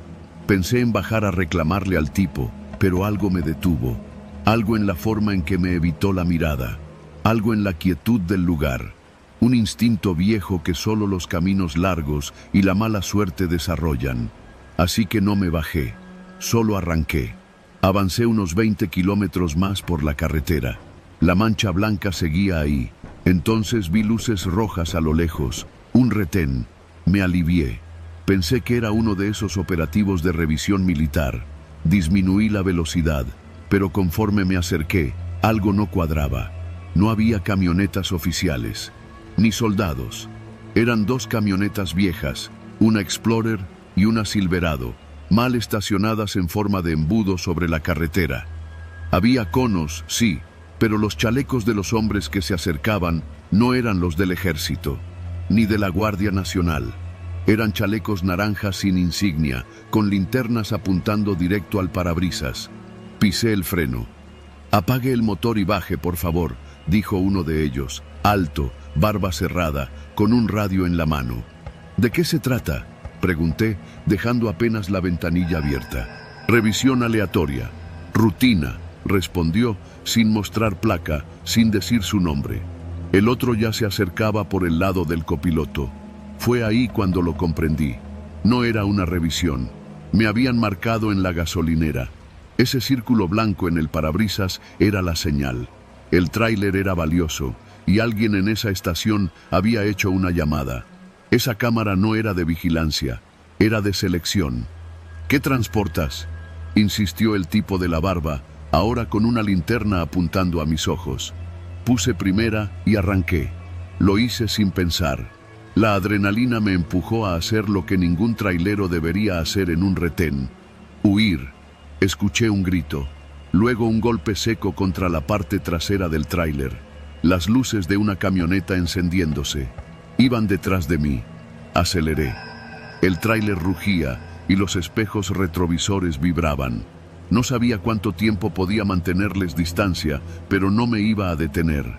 Pensé en bajar a reclamarle al tipo, pero algo me detuvo. Algo en la forma en que me evitó la mirada. Algo en la quietud del lugar. Un instinto viejo que solo los caminos largos y la mala suerte desarrollan. Así que no me bajé. Solo arranqué. Avancé unos 20 kilómetros más por la carretera. La mancha blanca seguía ahí. Entonces vi luces rojas a lo lejos. Un retén. Me alivié. Pensé que era uno de esos operativos de revisión militar. Disminuí la velocidad, pero conforme me acerqué, algo no cuadraba. No había camionetas oficiales, ni soldados. Eran 2 camionetas viejas, una Explorer y una Silverado, mal estacionadas en forma de embudo sobre la carretera. Había conos, sí, pero los chalecos de los hombres que se acercaban no eran los del ejército, ni de la Guardia Nacional. Eran chalecos naranjas sin insignia, con linternas apuntando directo al parabrisas. Pisé el freno. «Apague el motor y baje, por favor», dijo uno de ellos, alto, barba cerrada, con un radio en la mano. «¿De qué se trata?», pregunté, dejando apenas la ventanilla abierta. «Revisión aleatoria. Rutina», respondió, sin mostrar placa, sin decir su nombre. El otro ya se acercaba por el lado del copiloto. Fue ahí cuando lo comprendí. No era una revisión. Me habían marcado en la gasolinera. Ese círculo blanco en el parabrisas era la señal. El tráiler era valioso, y alguien en esa estación había hecho una llamada. Esa cámara no era de vigilancia, era de selección. ¿Qué transportas?, insistió el tipo de la barba, ahora con una linterna apuntando a mis ojos. Puse primera y arranqué. Lo hice sin pensar. La adrenalina me empujó a hacer lo que ningún trailero debería hacer en un retén: huir. Escuché un grito, luego un golpe seco contra la parte trasera del tráiler. Las luces de una camioneta encendiéndose. Iban detrás de mí. Aceleré. El tráiler rugía y los espejos retrovisores vibraban. No sabía cuánto tiempo podía mantenerles distancia, pero no me iba a detener.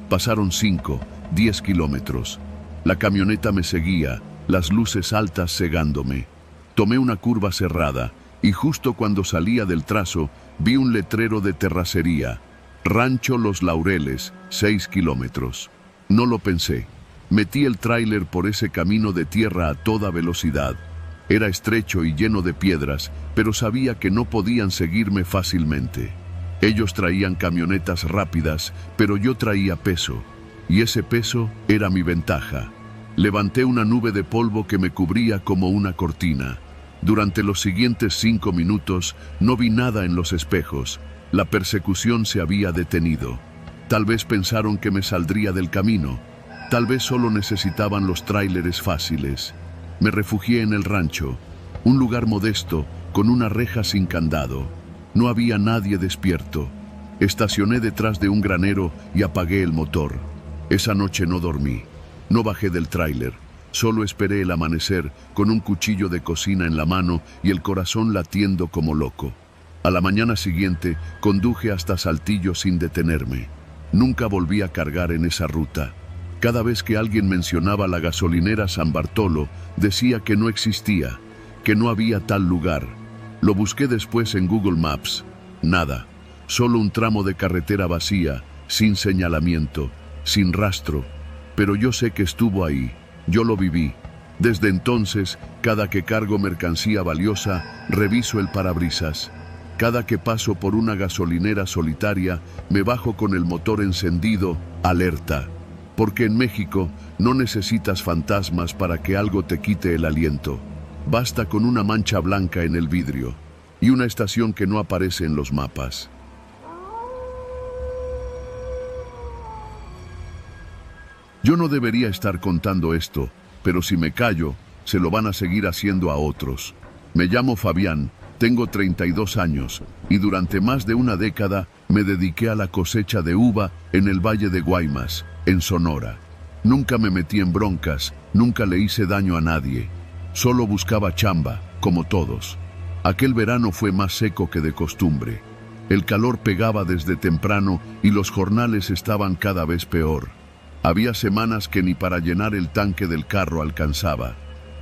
Pasaron 5, 10 kilómetros. La camioneta me seguía, las luces altas cegándome. Tomé una curva cerrada y justo cuando salía del trazo vi un letrero de terracería: Rancho Los Laureles, 6 kilómetros. No lo pensé. Metí el tráiler por ese camino de tierra a toda velocidad. Era estrecho y lleno de piedras, pero sabía que no podían seguirme fácilmente. Ellos traían camionetas rápidas, pero yo traía peso, y ese peso era mi ventaja. Levanté una nube de polvo que me cubría como una cortina. Durante los siguientes 5 minutos no vi nada en los espejos. La persecución se había detenido. Tal vez pensaron que me saldría del camino. Tal vez solo necesitaban los tráileres fáciles. Me refugié en el rancho, un lugar modesto, con una reja sin candado. No había nadie despierto. Estacioné detrás de un granero y apagué el motor. Esa noche no dormí. No bajé del tráiler. Solo esperé el amanecer con un cuchillo de cocina en la mano y el corazón latiendo como loco. A la mañana siguiente conduje hasta Saltillo sin detenerme. Nunca volví a cargar en esa ruta. Cada vez que alguien mencionaba la gasolinera San Bartolo, decía que no existía, que no había tal lugar. Lo busqué después en Google Maps. Nada. Solo un tramo de carretera vacía, sin señalamiento, sin rastro. Pero yo sé que estuvo ahí. Yo lo viví. Desde entonces, cada que cargo mercancía valiosa, reviso el parabrisas. Cada que paso por una gasolinera solitaria, me bajo con el motor encendido, alerta. Porque en México no necesitas fantasmas para que algo te quite el aliento. Basta con una mancha blanca en el vidrio y una estación que no aparece en los mapas. Yo no debería estar contando esto, pero si me callo, se lo van a seguir haciendo a otros. Me llamo Fabián, tengo 32 años y durante más de una década me dediqué a la cosecha de uva en el Valle de Guaymas, en Sonora. Nunca me metí en broncas, nunca le hice daño a nadie. Solo buscaba chamba, como todos. Aquel verano fue más seco que de costumbre. El calor pegaba desde temprano y los jornales estaban cada vez peor. Había semanas que ni para llenar el tanque del carro alcanzaba.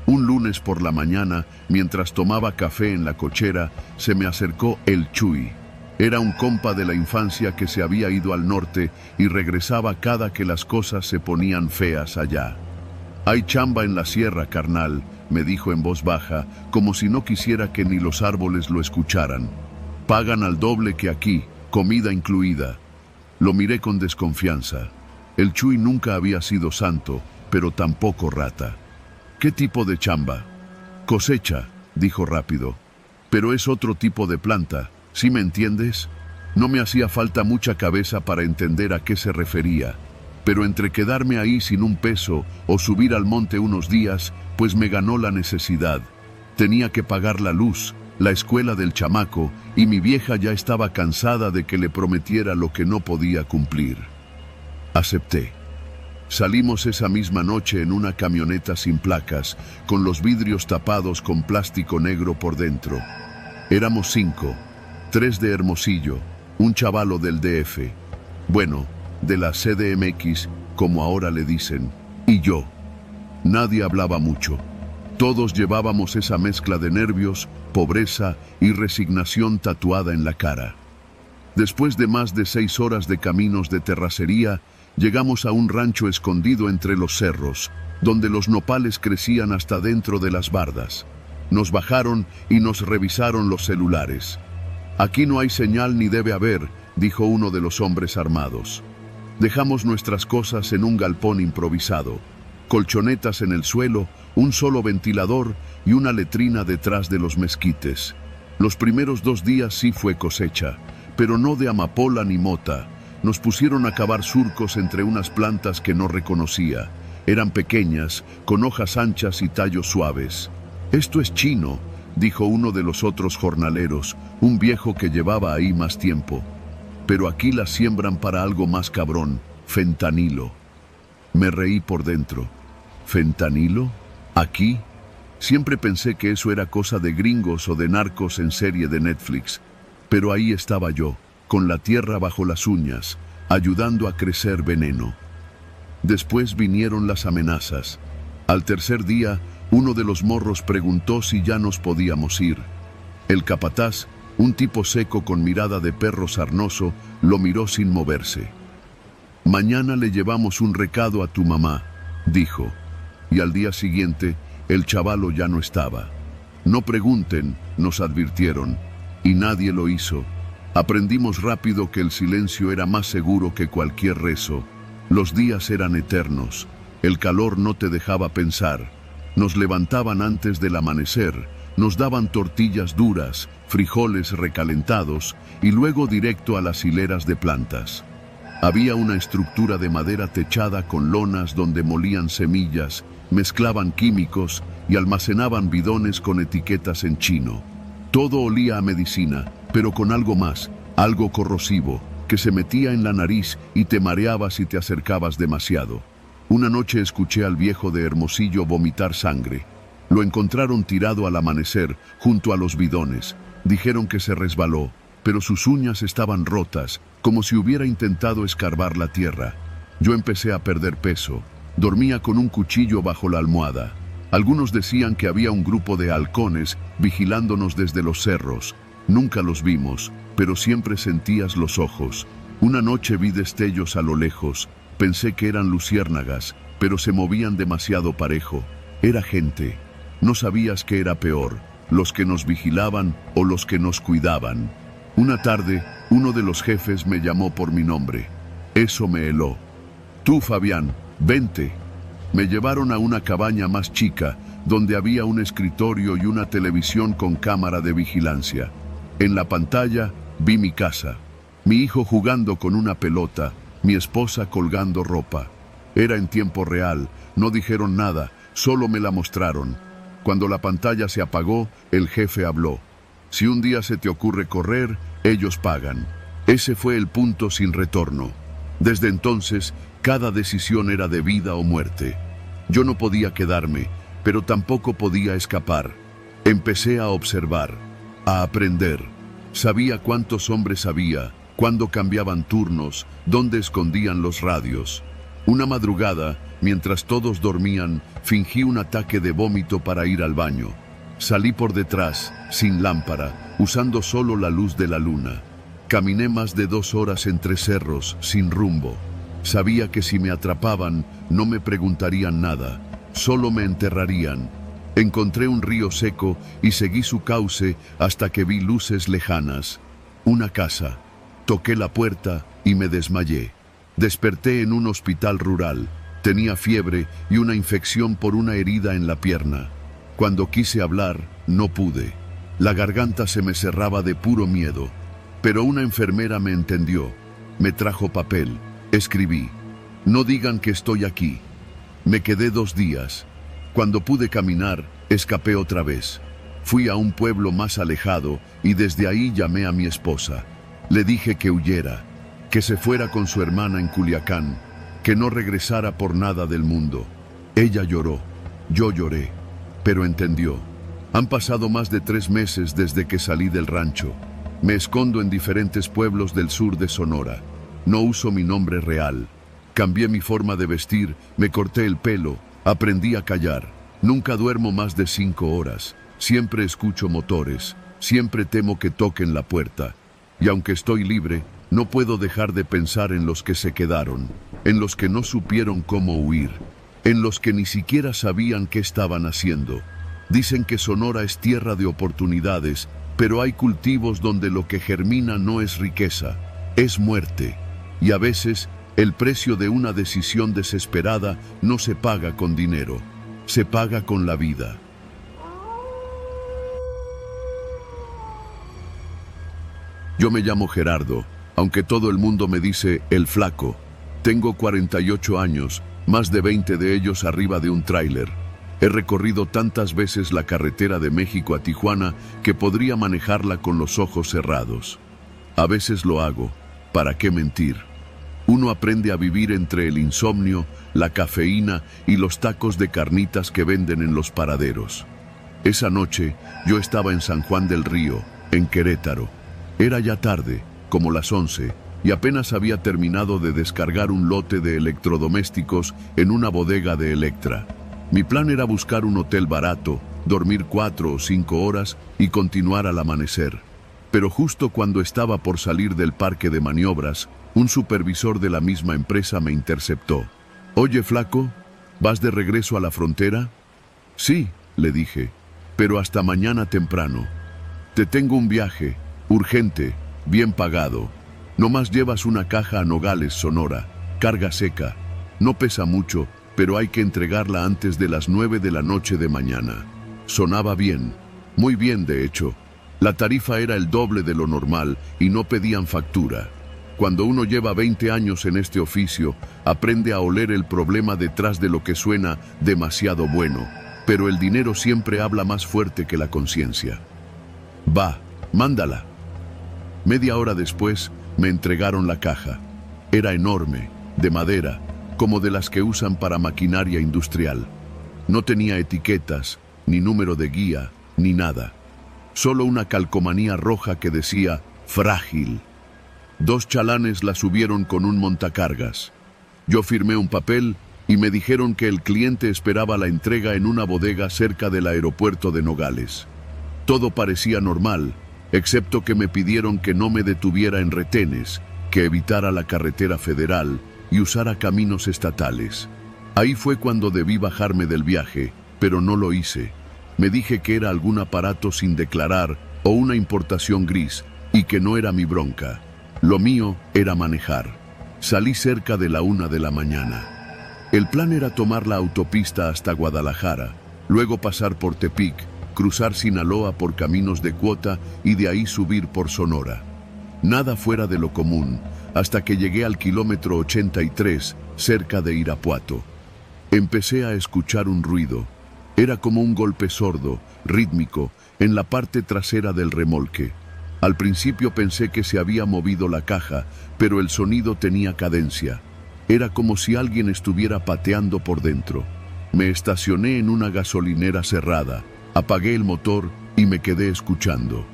Un lunes por la mañana, mientras tomaba café en la cochera, se me acercó el Chuy. Era un compa de la infancia que se había ido al norte y regresaba cada que las cosas se ponían feas allá. «Hay chamba en la sierra, carnal», me dijo en voz baja, como si no quisiera que ni los árboles lo escucharan. «Pagan al doble que aquí, comida incluida». Lo miré con desconfianza. El Chuy nunca había sido santo, pero tampoco rata. «¿Qué tipo de chamba?» «Cosecha», dijo rápido. «Pero es otro tipo de planta, ¿sí me entiendes?» No me hacía falta mucha cabeza para entender a qué se refería. Pero entre quedarme ahí sin un peso o subir al monte unos días, pues me ganó la necesidad. Tenía que pagar la luz, la escuela del chamaco, y mi vieja ya estaba cansada de que le prometiera lo que no podía cumplir. Acepté. Salimos esa misma noche en una camioneta sin placas, con los vidrios tapados con plástico negro por dentro. Éramos 5, 3 de Hermosillo, un chavalo del DF, bueno, de la CDMX, como ahora le dicen, y yo. Nadie hablaba mucho. Todos llevábamos esa mezcla de nervios, pobreza y resignación tatuada en la cara. Después de más de 6 horas de caminos de terracería, llegamos a un rancho escondido entre los cerros, donde los nopales crecían hasta dentro de las bardas. Nos bajaron y nos revisaron los celulares. «Aquí no hay señal ni debe haber», dijo uno de los hombres armados. Dejamos nuestras cosas en un galpón improvisado, colchonetas en el suelo, un solo ventilador y una letrina detrás de los mezquites. Los primeros 2 días sí fue cosecha, pero no de amapola ni mota. Nos pusieron a cavar surcos entre unas plantas que no reconocía. Eran pequeñas, con hojas anchas y tallos suaves. «Esto es chino», dijo uno de los otros jornaleros, un viejo que llevaba ahí más tiempo. «Pero aquí la siembran para algo más cabrón, fentanilo». Me reí por dentro. ¿Fentanilo? ¿Aquí? Siempre pensé que eso era cosa de gringos o de narcos en serie de Netflix. Pero ahí estaba yo, con la tierra bajo las uñas, ayudando a crecer veneno. Después vinieron las amenazas. Al tercer día, uno de los morros preguntó si ya nos podíamos ir. El capataz, un tipo seco con mirada de perro sarnoso, lo miró sin moverse. «Mañana le llevamos un recado a tu mamá», dijo. Y al día siguiente, el chavalo ya no estaba. «No pregunten», nos advirtieron, y nadie lo hizo. Aprendimos rápido que el silencio era más seguro que cualquier rezo. Los días eran eternos. El calor no te dejaba pensar. Nos levantaban antes del amanecer, nos daban tortillas duras, frijoles recalentados y luego directo a las hileras de plantas. Había una estructura de madera techada con lonas donde molían semillas, mezclaban químicos y almacenaban bidones con etiquetas en chino. Todo olía a medicina, pero con algo más, algo corrosivo, que se metía en la nariz y te mareaba si te acercabas demasiado. Una noche escuché al viejo de Hermosillo vomitar sangre. Lo encontraron tirado al amanecer, junto a los bidones. Dijeron que se resbaló, pero sus uñas estaban rotas, como si hubiera intentado escarbar la tierra. Yo empecé a perder peso. Dormía con un cuchillo bajo la almohada. Algunos decían que había un grupo de halcones vigilándonos desde los cerros. Nunca los vimos, pero siempre sentías los ojos. Una noche vi destellos a lo lejos. Pensé que eran luciérnagas, pero se movían demasiado parejo. Era gente. No sabías qué era peor, los que nos vigilaban o los que nos cuidaban. Una tarde, uno de los jefes me llamó por mi nombre. Eso me heló. «Tú, Fabián, vente». Me llevaron a una cabaña más chica, donde había un escritorio y una televisión con cámara de vigilancia. En la pantalla vi mi casa, mi hijo jugando con una pelota, mi esposa colgando ropa. Era en tiempo real, no dijeron nada, solo me la mostraron. Cuando la pantalla se apagó, el jefe habló. «Si un día se te ocurre correr, ellos pagan». Ese fue el punto sin retorno. Desde entonces, cada decisión era de vida o muerte. Yo no podía quedarme, pero tampoco podía escapar. Empecé a observar, a aprender. Sabía cuántos hombres había, cuándo cambiaban turnos, dónde escondían los radios. Una madrugada, mientras todos dormían, fingí un ataque de vómito para ir al baño. Salí por detrás, sin lámpara, usando solo la luz de la luna. Caminé más de 2 horas entre cerros, sin rumbo. Sabía que si me atrapaban, no me preguntarían nada, solo me enterrarían. Encontré un río seco y seguí su cauce hasta que vi luces lejanas. Una casa. Toqué la puerta y me desmayé. Desperté en un hospital rural. Tenía fiebre y una infección por una herida en la pierna. Cuando quise hablar, no pude. La garganta se me cerraba de puro miedo. Pero una enfermera me entendió. Me trajo papel. Escribí. «No digan que estoy aquí». Me quedé 2 días. Cuando pude caminar, escapé otra vez. Fui a un pueblo más alejado y desde ahí llamé a mi esposa. Le dije que huyera, que se fuera con su hermana en Culiacán, que no regresara por nada del mundo. Ella lloró. Yo lloré. Pero entendió. Han pasado más de 3 meses desde que salí del rancho. Me escondo en diferentes pueblos del sur de Sonora. No uso mi nombre real. Cambié mi forma de vestir, me corté el pelo, aprendí a callar. Nunca duermo más de 5 horas. Siempre escucho motores. Siempre temo que toquen la puerta. Y aunque estoy libre, no puedo dejar de pensar en los que se quedaron, en los que no supieron cómo huir, en los que ni siquiera sabían qué estaban haciendo. Dicen que Sonora es tierra de oportunidades, pero hay cultivos donde lo que germina no es riqueza, es muerte. Y a veces El precio de una decisión desesperada no se paga con dinero, se paga con la vida. Yo me llamo Gerardo, aunque todo el mundo me dice el flaco. Tengo 48 años, más de 20 de ellos arriba de un tráiler. He recorrido tantas veces la carretera de México a Tijuana que podría manejarla con los ojos cerrados. A veces lo hago, ¿para qué mentir? Uno aprende a vivir entre el insomnio, la cafeína y los tacos de carnitas que venden en los paraderos. Esa noche yo estaba en San Juan del Río, en Querétaro. Era ya tarde, como las 11, y apenas había terminado de descargar un lote de electrodomésticos en una bodega de Electra. Mi plan era buscar un hotel barato, dormir 4 o 5 horas y continuar al amanecer. Pero justo cuando estaba por salir del parque de maniobras, un supervisor de la misma empresa me interceptó. «Oye, flaco, ¿vas de regreso a la frontera?» «Sí», le dije, «pero hasta mañana temprano. Te tengo un viaje, urgente, bien pagado. Nomás llevas una caja a Nogales, Sonora, carga seca. No pesa mucho, pero hay que entregarla antes de las 9 de la noche de mañana». Sonaba bien, muy bien de hecho. La tarifa era el doble de lo normal y no pedían factura. Cuando uno lleva 20 años en este oficio, aprende a oler el problema detrás de lo que suena demasiado bueno, pero el dinero siempre habla más fuerte que la conciencia. «Va, mándala». Media hora después, me entregaron la caja. Era enorme, de madera, como de las que usan para maquinaria industrial. No tenía etiquetas, ni número de guía, ni nada. Solo una calcomanía roja que decía «Frágil». 2 chalanes la subieron con un montacargas. Yo firmé un papel y me dijeron que el cliente esperaba la entrega en una bodega cerca del aeropuerto de Nogales. Todo parecía normal, excepto que me pidieron que no me detuviera en retenes, que evitara la carretera federal y usara caminos estatales. Ahí fue cuando debí bajarme del viaje, pero no lo hice. Me dije que era algún aparato sin declarar o una importación gris y que no era mi bronca. Lo mío era manejar. Salí cerca de la 1 de la mañana. El plan era tomar la autopista hasta Guadalajara, luego pasar por Tepic, cruzar Sinaloa por caminos de cuota y de ahí subir por Sonora. Nada fuera de lo común, hasta que llegué al kilómetro 83, cerca de Irapuato. Empecé a escuchar un ruido. Era como un golpe sordo, rítmico, en la parte trasera del remolque. Al principio pensé que se había movido la caja, pero el sonido tenía cadencia. Era como si alguien estuviera pateando por dentro. Me estacioné en una gasolinera cerrada, apagué el motor y me quedé escuchando.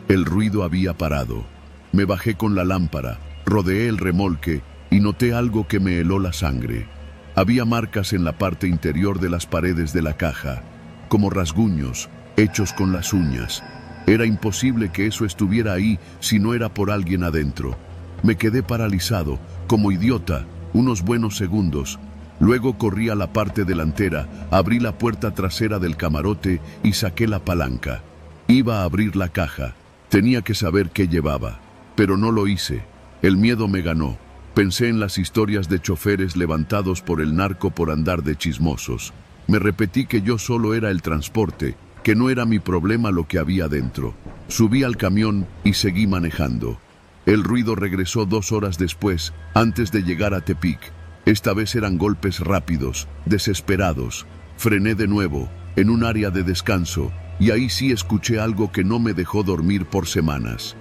El ruido había parado. Me bajé con la lámpara, rodeé el remolque y noté algo que me heló la sangre. Había marcas en la parte interior de las paredes de la caja, como rasguños, hechos con las uñas. Era imposible que eso estuviera ahí si no era por alguien adentro. Me quedé paralizado, como idiota, unos buenos segundos. Luego corrí a la parte delantera, abrí la puerta trasera del camarote y saqué la palanca. Iba a abrir la caja. Tenía que saber qué llevaba, pero no lo hice. El miedo me ganó. Pensé en las historias de choferes levantados por el narco por andar de chismosos. Me repetí que yo solo era el transporte, que no era mi problema lo que había dentro. Subí al camión y seguí manejando. El ruido regresó 2 horas después, antes de llegar a Tepic. Esta vez eran golpes rápidos, desesperados. Frené de nuevo, en un área de descanso, y ahí sí escuché algo que no me dejó dormir por semanas.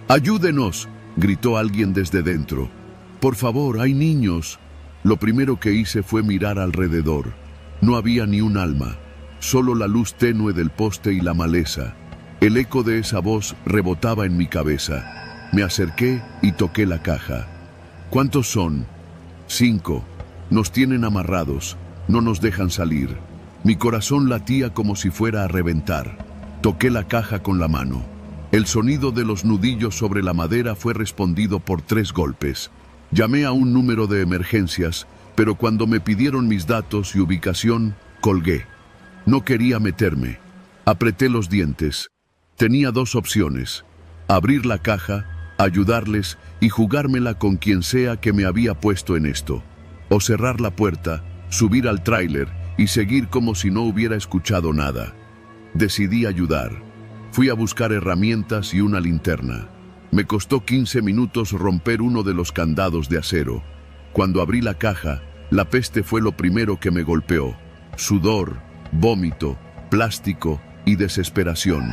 «¡Ayúdenos!», gritó alguien desde dentro. «Por favor, hay niños». Lo primero que hice fue mirar alrededor. No había ni un alma. Solo la luz tenue del poste y la maleza. El eco de esa voz rebotaba en mi cabeza. Me acerqué y toqué la caja. «¿Cuántos son?» «5. Nos tienen amarrados. No nos dejan salir». Mi corazón latía como si fuera a reventar. Toqué la caja con la mano. El sonido de los nudillos sobre la madera fue respondido por 3 golpes. Llamé a un número de emergencias, pero cuando me pidieron mis datos y ubicación, colgué. No quería meterme. Apreté los dientes. Tenía 2 opciones: abrir la caja, ayudarles y jugármela con quien sea que me había puesto en esto. O cerrar la puerta, subir al tráiler y seguir como si no hubiera escuchado nada. Decidí ayudar. Fui a buscar herramientas y una linterna. Me costó 15 minutos romper uno de los candados de acero. Cuando abrí la caja, la peste fue lo primero que me golpeó. Sudor, vómito, plástico y desesperación.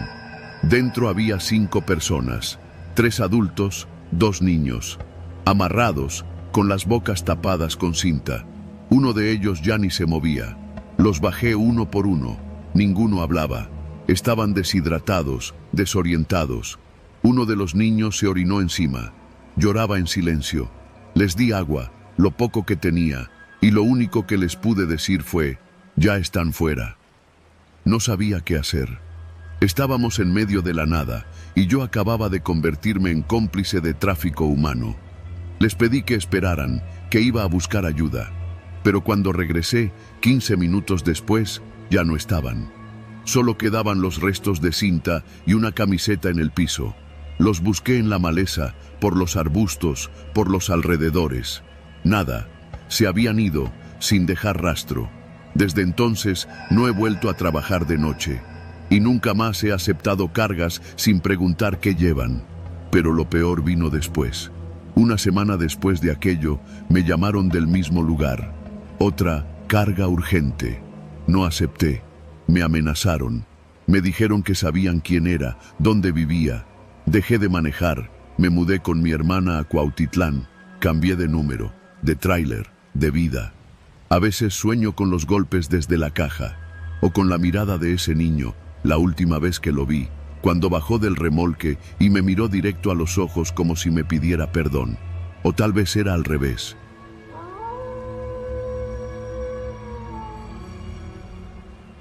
Dentro había 5 personas, 3 adultos, 2 niños, amarrados, con las bocas tapadas con cinta. Uno de ellos ya ni se movía. Los bajé uno por uno. Ninguno hablaba. Estaban deshidratados, desorientados. Uno de los niños se orinó encima. Lloraba en silencio. Les di agua, lo poco que tenía, y lo único que les pude decir fue: ya están fuera. No sabía qué hacer. Estábamos en medio de la nada, y yo acababa de convertirme en cómplice de tráfico humano. Les pedí que esperaran, que iba a buscar ayuda. Pero cuando regresé, 15 minutos después, ya no estaban. Solo quedaban los restos de cinta y una camiseta en el piso. Los busqué en la maleza, por los arbustos, por los alrededores. Nada. Se habían ido, sin dejar rastro. Desde entonces no he vuelto a trabajar de noche. Y nunca más he aceptado cargas sin preguntar qué llevan. Pero lo peor vino después. Una semana después de aquello, me llamaron del mismo lugar. Otra carga urgente. No acepté. Me amenazaron. Me dijeron que sabían quién era, dónde vivía. Dejé de manejar. Me mudé con mi hermana a Cuautitlán. Cambié de número, de tráiler, de vida. A veces sueño con los golpes desde la caja, o con la mirada de ese niño, la última vez que lo vi, cuando bajó del remolque y me miró directo a los ojos como si me pidiera perdón. O tal vez era al revés.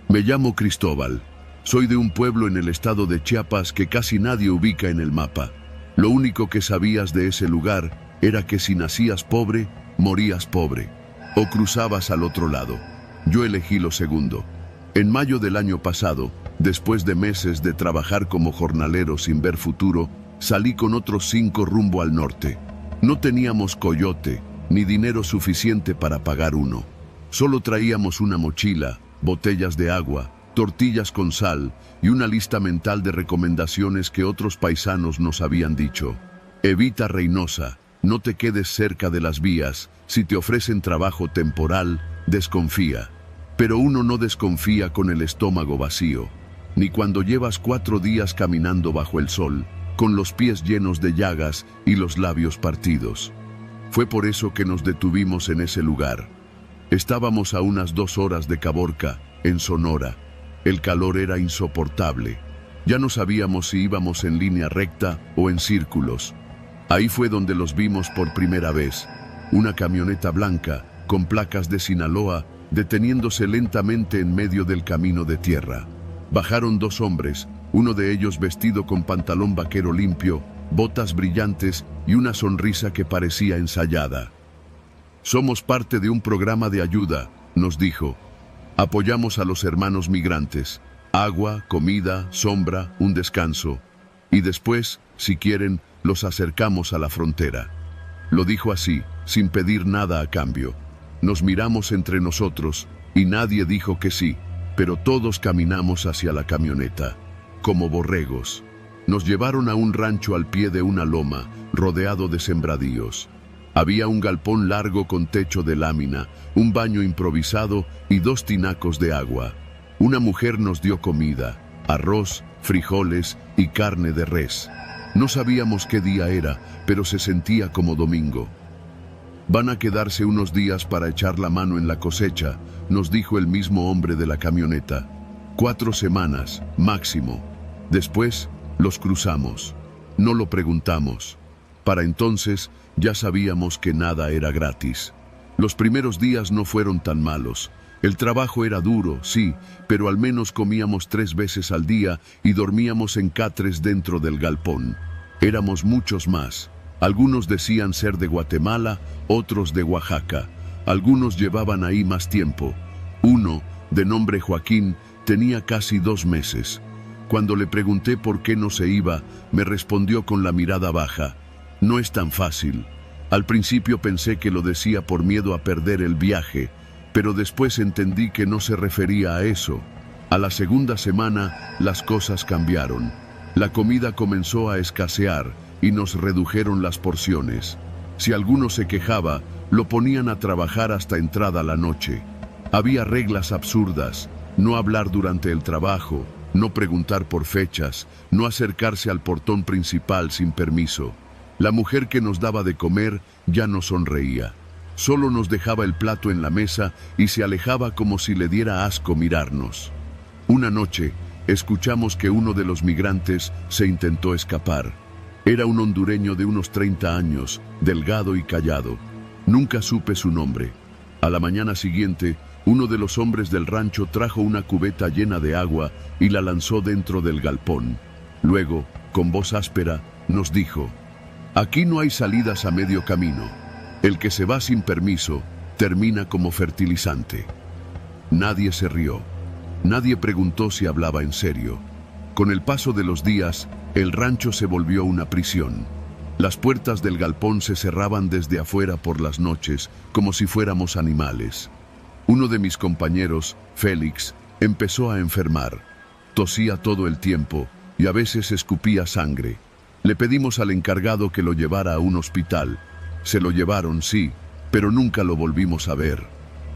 Me llamo Cristóbal. Soy de un pueblo en el estado de Chiapas que casi nadie ubica en el mapa. Lo único que sabías de ese lugar era que si nacías pobre, morías pobre, o cruzabas al otro lado. Yo elegí lo segundo. En mayo del año pasado, después de meses de trabajar como jornalero sin ver futuro, salí con otros 5 rumbo al norte. No teníamos coyote, ni dinero suficiente para pagar uno. Solo traíamos una mochila, botellas de agua, tortillas con sal y una lista mental de recomendaciones que otros paisanos nos habían dicho. Evita Reynosa, no te quedes cerca de las vías, si te ofrecen trabajo temporal, desconfía. Pero uno no desconfía con el estómago vacío, ni cuando llevas 4 días caminando bajo el sol, con los pies llenos de llagas y los labios partidos. Fue por eso que nos detuvimos en ese lugar. Estábamos a unas 2 horas de Caborca, en Sonora. El calor era insoportable. Ya no sabíamos si íbamos en línea recta o en círculos. Ahí fue donde los vimos por primera vez. Una camioneta blanca, con placas de Sinaloa, deteniéndose lentamente en medio del camino de tierra. Bajaron 2 hombres, uno de ellos vestido con pantalón vaquero limpio, botas brillantes y una sonrisa que parecía ensayada. Somos parte de un programa de ayuda, nos dijo. Apoyamos a los hermanos migrantes. Agua, comida, sombra, un descanso. Y después, si quieren, los acercamos a la frontera. Lo dijo así, sin pedir nada a cambio. Nos miramos entre nosotros y nadie dijo que sí, pero todos caminamos hacia la camioneta, como borregos. Nos llevaron a un rancho al pie de una loma, rodeado de sembradíos. Había un galpón largo con techo de lámina, un baño improvisado y 2 tinacos de agua. Una mujer nos dio comida, arroz, frijoles y carne de res. No sabíamos qué día era, pero se sentía como domingo. Van a quedarse unos días para echar la mano en la cosecha, nos dijo el mismo hombre de la camioneta. 4 semanas, máximo. Después, los cruzamos. No lo preguntamos. Para entonces, ya sabíamos que nada era gratis. Los primeros días no fueron tan malos. El trabajo era duro, sí, pero al menos comíamos 3 veces al día y dormíamos en catres dentro del galpón. Éramos muchos más. Algunos decían ser de Guatemala, otros de Oaxaca. Algunos llevaban ahí más tiempo. Uno, de nombre Joaquín, tenía casi 2 meses. Cuando le pregunté por qué no se iba, me respondió con la mirada baja: No es tan fácil. Al principio pensé que lo decía por miedo a perder el viaje, pero después entendí que no se refería a eso. A la segunda semana, las cosas cambiaron. La comida comenzó a escasear y nos redujeron las porciones. Si alguno se quejaba, lo ponían a trabajar hasta entrada la noche. Había reglas absurdas: no hablar durante el trabajo, no preguntar por fechas, no acercarse al portón principal sin permiso. La mujer que nos daba de comer ya no sonreía. Solo nos dejaba el plato en la mesa y se alejaba como si le diera asco mirarnos. Una noche, escuchamos que uno de los migrantes se intentó escapar. Era un hondureño de unos 30 años, delgado y callado. Nunca supe su nombre. A la mañana siguiente, uno de los hombres del rancho trajo una cubeta llena de agua y la lanzó dentro del galpón. Luego, con voz áspera, nos dijo: «Aquí no hay salidas a medio camino. El que se va sin permiso termina como fertilizante». Nadie se rió. Nadie preguntó si hablaba en serio. Con el paso de los días, el rancho se volvió una prisión. Las puertas del galpón se cerraban desde afuera por las noches, como si fuéramos animales. Uno de mis compañeros, Félix, empezó a enfermar. Tosía todo el tiempo y a veces escupía sangre. Le pedimos al encargado que lo llevara a un hospital. Se lo llevaron, sí, pero nunca lo volvimos a ver.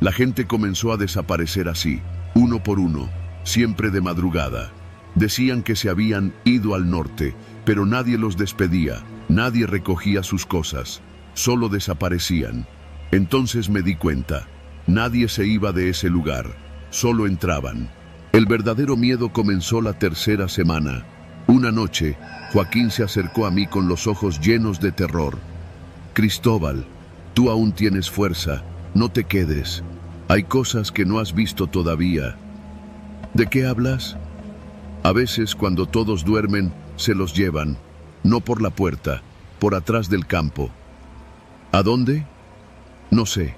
La gente comenzó a desaparecer así, uno por uno, siempre de madrugada. Decían que se habían ido al norte, pero nadie los despedía, nadie recogía sus cosas, solo desaparecían. Entonces me di cuenta, nadie se iba de ese lugar, solo entraban. El verdadero miedo comenzó la tercera semana. Una noche, Joaquín se acercó a mí con los ojos llenos de terror. «Cristóbal, tú aún tienes fuerza, no te quedes. Hay cosas que no has visto todavía». «¿De qué hablas?» «A veces, cuando todos duermen, se los llevan, no por la puerta, por atrás del campo». «¿A dónde?» «No sé.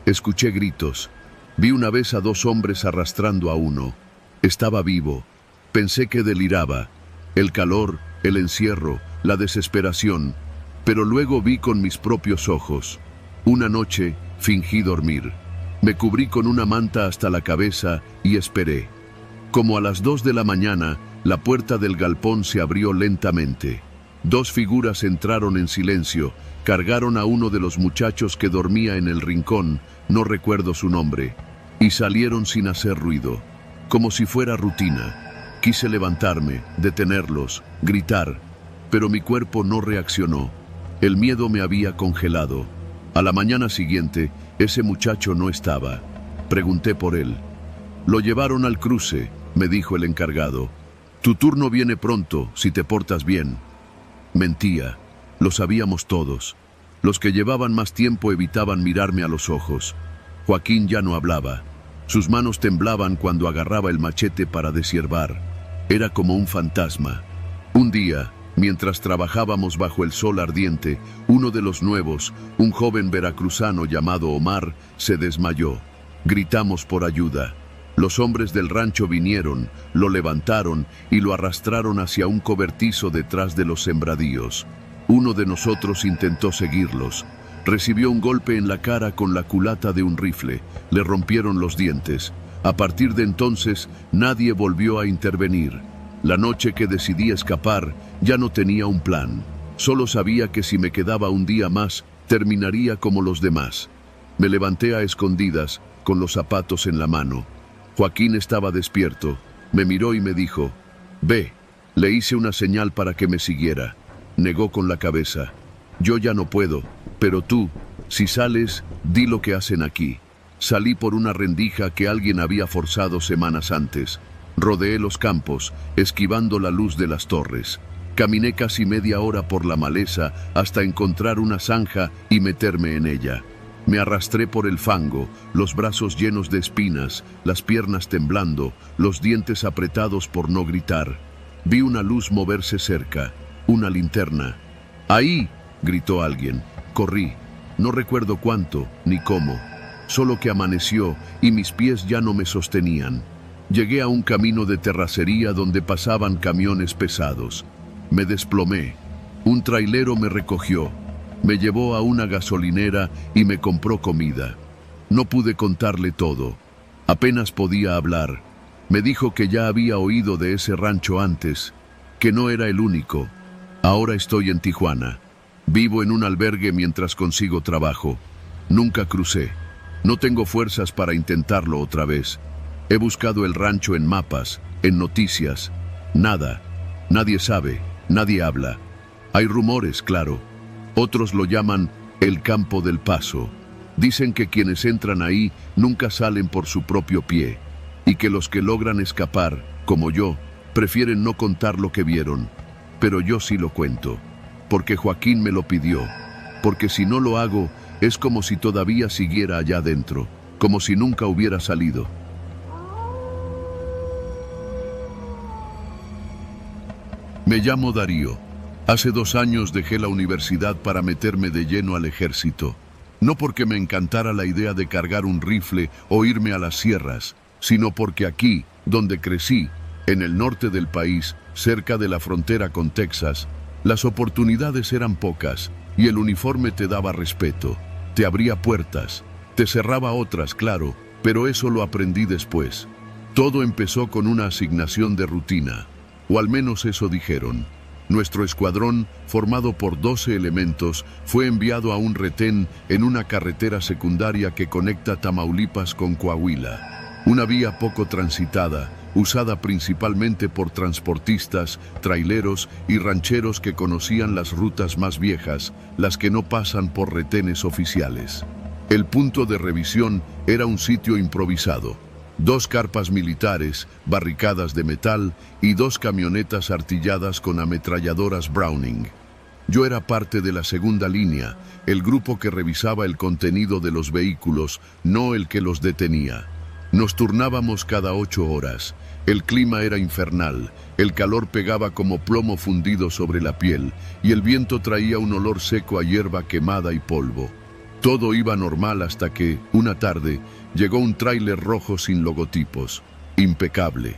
Escuché gritos. Vi una vez a 2 hombres arrastrando a uno. Estaba vivo. Pensé que deliraba. El calor, el encierro, la desesperación. Pero luego vi con mis propios ojos. Una noche fingí dormir. Me cubrí con una manta hasta la cabeza y esperé. Como a las 2 de la mañana, la puerta del galpón se abrió lentamente. 2 figuras entraron en silencio, cargaron a uno de los muchachos que dormía en el rincón, no recuerdo su nombre, y salieron sin hacer ruido, como si fuera rutina. Quise levantarme, detenerlos, gritar, pero mi cuerpo no reaccionó. El miedo me había congelado. A la mañana siguiente, ese muchacho no estaba. Pregunté por él. «Lo llevaron al cruce», me dijo el encargado. «Tu turno viene pronto, si te portas bien». Mentía. Lo sabíamos todos. Los que llevaban más tiempo evitaban mirarme a los ojos. Joaquín ya no hablaba. Sus manos temblaban cuando agarraba el machete para deshiervar. Era como un fantasma. Un día, mientras trabajábamos bajo el sol ardiente, uno de los nuevos, un joven veracruzano llamado Omar, se desmayó. Gritamos por ayuda. Los hombres del rancho vinieron, lo levantaron y lo arrastraron hacia un cobertizo detrás de los sembradíos. Uno de nosotros intentó seguirlos. Recibió un golpe en la cara con la culata de un rifle. Le rompieron los dientes. A partir de entonces, nadie volvió a intervenir. La noche que decidí escapar, ya no tenía un plan. Solo sabía que si me quedaba un día más, terminaría como los demás. Me levanté a escondidas, con los zapatos en la mano. Joaquín estaba despierto. Me miró y me dijo: «Ve». Le hice una señal para que me siguiera. Negó con la cabeza. «Yo ya no puedo, pero tú, si sales, di lo que hacen aquí». Salí por una rendija que alguien había forzado semanas antes. Rodeé los campos, esquivando la luz de las torres. Caminé casi media hora por la maleza hasta encontrar una zanja y meterme en ella. Me arrastré por el fango, los brazos llenos de espinas, las piernas temblando, los dientes apretados por no gritar. Vi una luz moverse cerca, una linterna. «¡Ahí!», gritó alguien. Corrí. No recuerdo cuánto, ni cómo. Solo que amaneció y mis pies ya no me sostenían. Llegué a un camino de terracería donde pasaban camiones pesados. Me desplomé. Un trailero me recogió, me llevó a una gasolinera y me compró comida. No pude contarle todo. Apenas podía hablar. Me dijo que ya había oído de ese rancho antes, que no era el único. Ahora estoy en Tijuana. Vivo en un albergue mientras consigo trabajo. Nunca crucé. No tengo fuerzas para intentarlo otra vez. He buscado el rancho en mapas, en noticias. Nada. Nadie sabe, nadie habla. Hay rumores, claro. Otros lo llaman el Campo del Paso. Dicen que quienes entran ahí nunca salen por su propio pie, y que los que logran escapar, como yo, prefieren no contar lo que vieron. Pero yo sí lo cuento, porque Joaquín me lo pidió, porque si no lo hago, es como si todavía siguiera allá adentro, como si nunca hubiera salido. Me llamo Darío. Hace 2 años dejé la universidad para meterme de lleno al ejército. No porque me encantara la idea de cargar un rifle o irme a las sierras, sino porque aquí, donde crecí, en el norte del país, cerca de la frontera con Texas, las oportunidades eran pocas y el uniforme te daba respeto, te abría puertas, te cerraba otras, claro, pero eso lo aprendí después. Todo empezó con una asignación de rutina, o al menos eso dijeron. Nuestro escuadrón, formado por 12 elementos, fue enviado a un retén en una carretera secundaria que conecta Tamaulipas con Coahuila. Una vía poco transitada, usada principalmente por transportistas, traileros y rancheros que conocían las rutas más viejas, las que no pasan por retenes oficiales. El punto de revisión era un sitio improvisado. 2 carpas militares, barricadas de metal y 2 camionetas artilladas con ametralladoras Browning. Yo era parte de la segunda línea, el grupo que revisaba el contenido de los vehículos, no el que los detenía. Nos turnábamos cada 8 horas. El clima era infernal, el calor pegaba como plomo fundido sobre la piel y el viento traía un olor seco a hierba quemada y polvo. Todo iba normal hasta que, una tarde, llegó un tráiler rojo sin logotipos, impecable,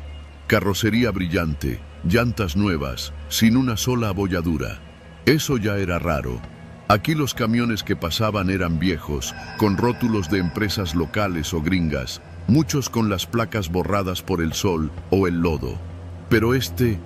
carrocería brillante, llantas nuevas, sin una sola abolladura. Eso ya era raro. Aquí los camiones que pasaban eran viejos, con rótulos de empresas locales o gringas, muchos con las placas borradas por el sol o el lodo. Pero este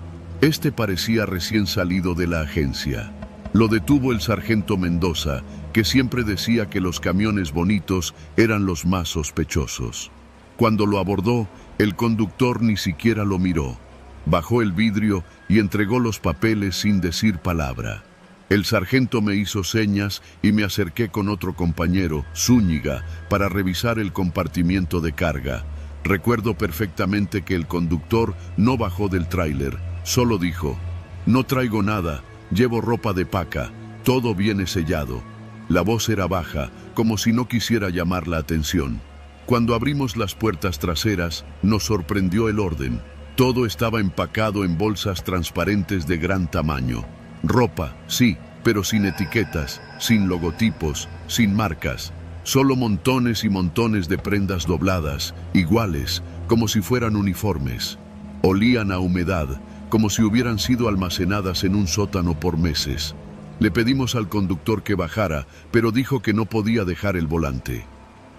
parecía recién salido de la agencia. Lo detuvo el sargento Mendoza, que siempre decía que los camiones bonitos eran los más sospechosos. Cuando lo abordó, el conductor ni siquiera lo miró. Bajó el vidrio y entregó los papeles sin decir palabra. El sargento me hizo señas y me acerqué con otro compañero, Zúñiga, para revisar el compartimiento de carga. Recuerdo perfectamente que el conductor no bajó del tráiler, solo dijo: «No traigo nada, llevo ropa de paca, todo viene sellado». La voz era baja, como si no quisiera llamar la atención. Cuando abrimos las puertas traseras, nos sorprendió el orden. Todo estaba empacado en bolsas transparentes de gran tamaño. Ropa, sí, pero sin etiquetas, sin logotipos, sin marcas. Solo montones y montones de prendas dobladas, iguales, como si fueran uniformes. Olían a humedad, como si hubieran sido almacenadas en un sótano por meses. Le pedimos al conductor que bajara, pero dijo que no podía dejar el volante.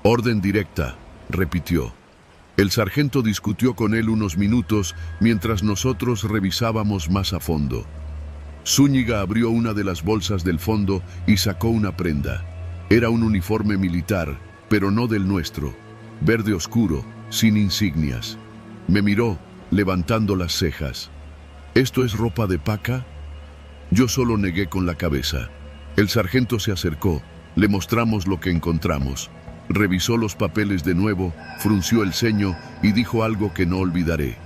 «Orden directa», repitió. El sargento discutió con él unos minutos mientras nosotros revisábamos más a fondo. Zúñiga abrió una de las bolsas del fondo y sacó una prenda. Era un uniforme militar, pero no del nuestro. Verde oscuro, sin insignias. Me miró, levantando las cejas. «¿Esto es ropa de paca?» Yo solo negué con la cabeza. El sargento se acercó, le mostramos lo que encontramos. Revisó los papeles de nuevo, frunció el ceño y dijo algo que no olvidaré.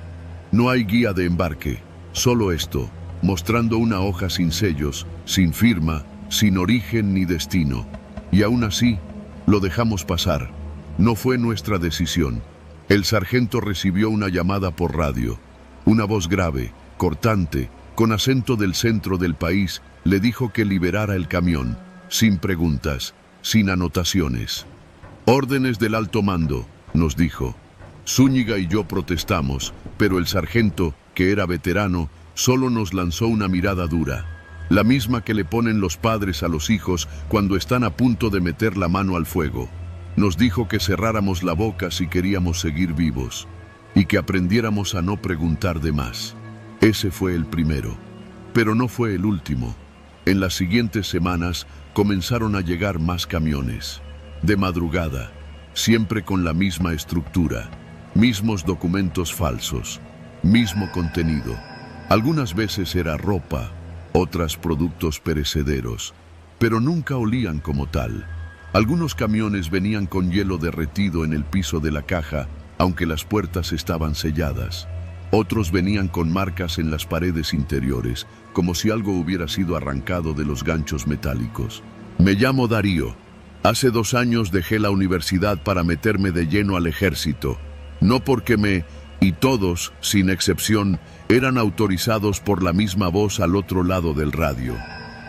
«No hay guía de embarque, solo esto», mostrando una hoja sin sellos, sin firma, sin origen ni destino. Y aún así, lo dejamos pasar. No fue nuestra decisión. El sargento recibió una llamada por radio. Una voz grave, cortante, con acento del centro del país, le dijo que liberara el camión, sin preguntas, sin anotaciones. «Órdenes del alto mando», nos dijo. Zúñiga y yo protestamos, pero el sargento, que era veterano, solo nos lanzó una mirada dura. la misma que le ponen los padres a los hijos cuando están a punto de meter la mano al fuego. Nos dijo que cerráramos la boca si queríamos seguir vivos y que aprendiéramos a no preguntar de más. Ese fue el primero, pero no fue el último. En las siguientes semanas comenzaron a llegar más camiones. De madrugada, siempre con la misma estructura, mismos documentos falsos, mismo contenido. Algunas veces era ropa, otras productos perecederos, pero nunca olían como tal. Algunos camiones venían con hielo derretido en el piso de la caja, aunque las puertas estaban selladas. Otros venían con marcas en las paredes interiores, como si algo hubiera sido arrancado de los ganchos metálicos. Me llamo Darío. Hace 2 años dejé la universidad para meterme de lleno al ejército. No porque y todos, sin excepción, eran autorizados por la misma voz al otro lado del radio.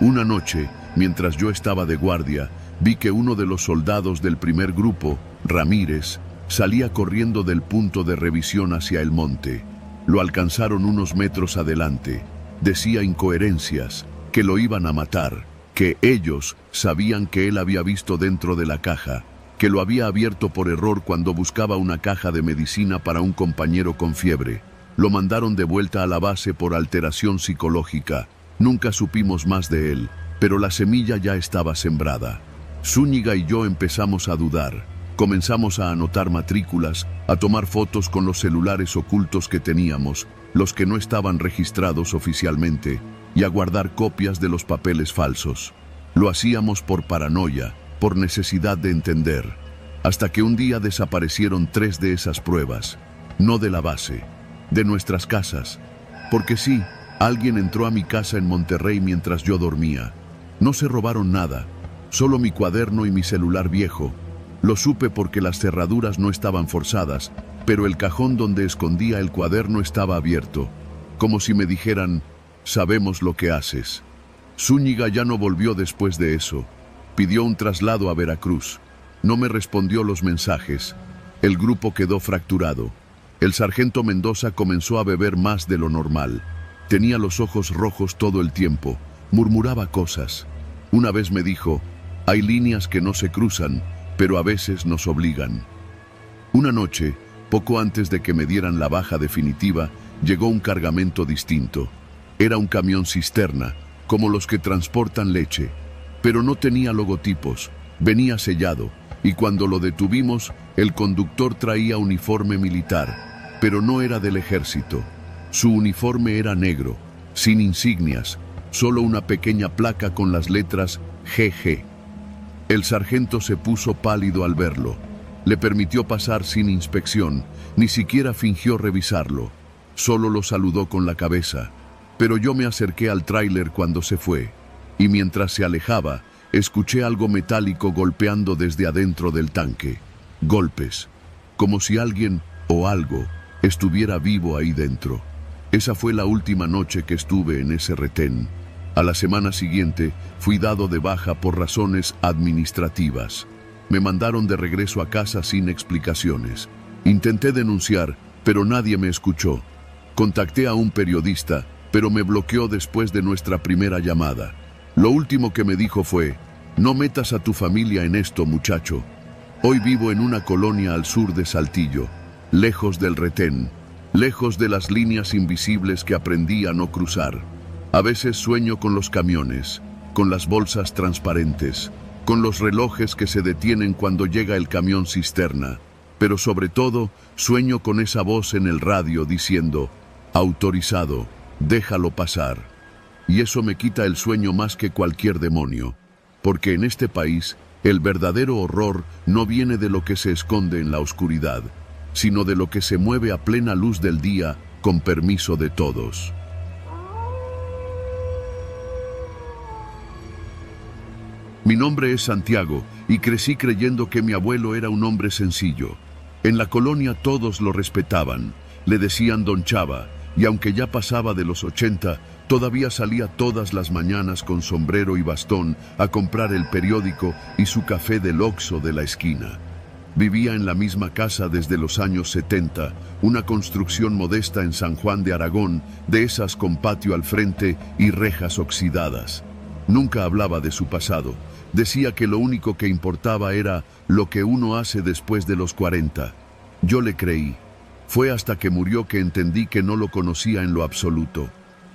Una noche, mientras yo estaba de guardia, vi que uno de los soldados del primer grupo, Ramírez, salía corriendo del punto de revisión hacia el monte. Lo alcanzaron unos metros adelante. Decía incoherencias, que lo iban a matar, que ellos sabían que él había visto dentro de la caja, que lo había abierto por error cuando buscaba una caja de medicina para un compañero con fiebre. Lo mandaron de vuelta a la base por alteración psicológica. Nunca supimos más de él, pero la semilla ya estaba sembrada. Zúñiga y yo empezamos a dudar. Comenzamos a anotar matrículas, a tomar fotos con los celulares ocultos que teníamos, los que no estaban registrados oficialmente, y a guardar copias de los papeles falsos. Lo hacíamos por paranoia, por necesidad de entender, hasta que un día desaparecieron 3 de esas pruebas, no de la base, de nuestras casas, porque sí, alguien entró a mi casa en Monterrey mientras yo dormía. No se robaron nada, solo mi cuaderno y mi celular viejo. Lo supe porque las cerraduras no estaban forzadas, pero el cajón donde escondía el cuaderno estaba abierto, como si me dijeran, sabemos lo que haces. Zúñiga ya no volvió después de eso. Pidió un traslado a Veracruz. No me respondió los mensajes. El grupo quedó fracturado. El sargento Mendoza comenzó a beber más de lo normal. Tenía los ojos rojos todo el tiempo. Murmuraba cosas. Una vez me dijo, hay líneas que no se cruzan, pero a veces nos obligan. Una noche, poco antes de que me dieran la baja definitiva, llegó un cargamento distinto. Era un camión cisterna, como los que transportan leche, pero no tenía logotipos, venía sellado, y cuando lo detuvimos, el conductor traía uniforme militar, pero no era del ejército. Su uniforme era negro, sin insignias, solo una pequeña placa con las letras GG. El sargento se puso pálido al verlo. Le permitió pasar sin inspección, ni siquiera fingió revisarlo. Solo lo saludó con la cabeza. Pero yo me acerqué al tráiler cuando se fue, y mientras se alejaba, escuché algo metálico golpeando desde adentro del tanque. Golpes, como si alguien o algo estuviera vivo ahí dentro. Esa fue la última noche que estuve en ese retén. A la semana siguiente fui dado de baja por razones administrativas. Me mandaron de regreso a casa sin explicaciones. Intenté denunciar, pero nadie me escuchó. Contacté a un periodista, pero me bloqueó después de nuestra primera llamada. Lo último que me dijo fue, no metas a tu familia en esto, muchacho. Hoy vivo en una colonia al sur de Saltillo, lejos del retén, lejos de las líneas invisibles que aprendí a no cruzar. A veces sueño con los camiones, con las bolsas transparentes, con los relojes que se detienen cuando llega el camión cisterna, pero sobre todo sueño con esa voz en el radio diciendo, autorizado, déjalo pasar. Y eso me quita el sueño más que cualquier demonio, porque en este país el verdadero horror no viene de lo que se esconde en la oscuridad, sino de lo que se mueve a plena luz del día con permiso de todos. Mi nombre es Santiago y crecí creyendo que mi abuelo era un hombre sencillo. En la colonia todos lo respetaban, le decían Don Chava, y aunque ya pasaba de los 80, todavía salía todas las mañanas con sombrero y bastón a comprar el periódico y su café del Oxxo de la esquina. Vivía en la misma casa desde los años 70, una construcción modesta en San Juan de Aragón, de esas con patio al frente y rejas oxidadas. Nunca hablaba de su pasado. Decía que lo único que importaba era lo que uno hace después de los 40. Yo le creí. Fue hasta que murió que entendí que no lo conocía en lo absoluto.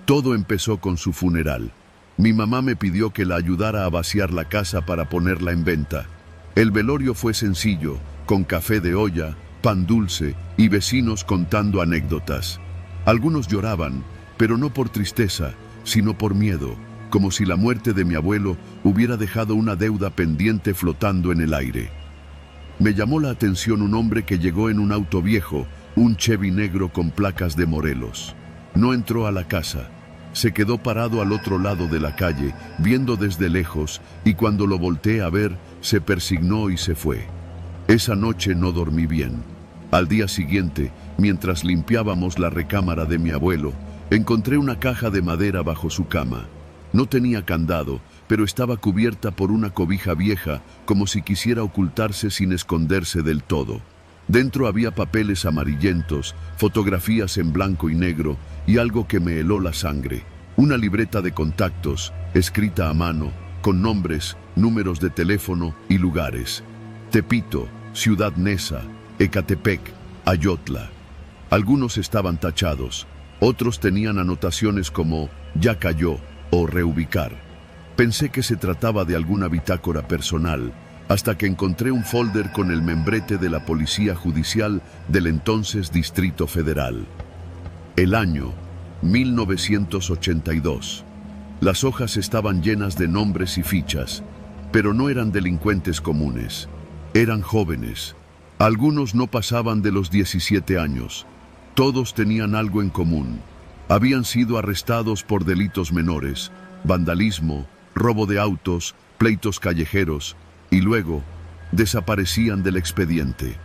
Todo empezó con su funeral. Mi mamá me pidió que la ayudara a vaciar la casa para ponerla en venta. El velorio fue sencillo, con café de olla, pan dulce y vecinos contando anécdotas. Algunos lloraban, pero no por tristeza, sino por miedo, como si la muerte de mi abuelo hubiera dejado una deuda pendiente flotando en el aire. Me llamó la atención un hombre que llegó en un auto viejo, un Chevy negro con placas de Morelos. No entró a la casa. Se quedó parado al otro lado de la calle, viendo desde lejos, y cuando lo volteé a ver, se persignó y se fue. Esa noche no dormí bien. Al día siguiente, mientras limpiábamos la recámara de mi abuelo, encontré una caja de madera bajo su cama. No tenía candado, pero estaba cubierta por una cobija vieja, como si quisiera ocultarse sin esconderse del todo. Dentro había papeles amarillentos, fotografías en blanco y negro y algo que me heló la sangre. Una libreta de contactos, escrita a mano, con nombres, números de teléfono y lugares. Tepito, Ciudad Neza, Ecatepec, Ayotla. Algunos estaban tachados, otros tenían anotaciones como «ya cayó» o «reubicar». Pensé que se trataba de alguna bitácora personal, hasta que encontré un folder con el membrete de la Policía Judicial del entonces Distrito Federal. El año, 1982. Las hojas estaban llenas de nombres y fichas, pero no eran delincuentes comunes. Eran jóvenes. Algunos no pasaban de los 17 años. Todos tenían algo en común. Habían sido arrestados por delitos menores, vandalismo, robo de autos, pleitos callejeros, y luego desaparecían del expediente.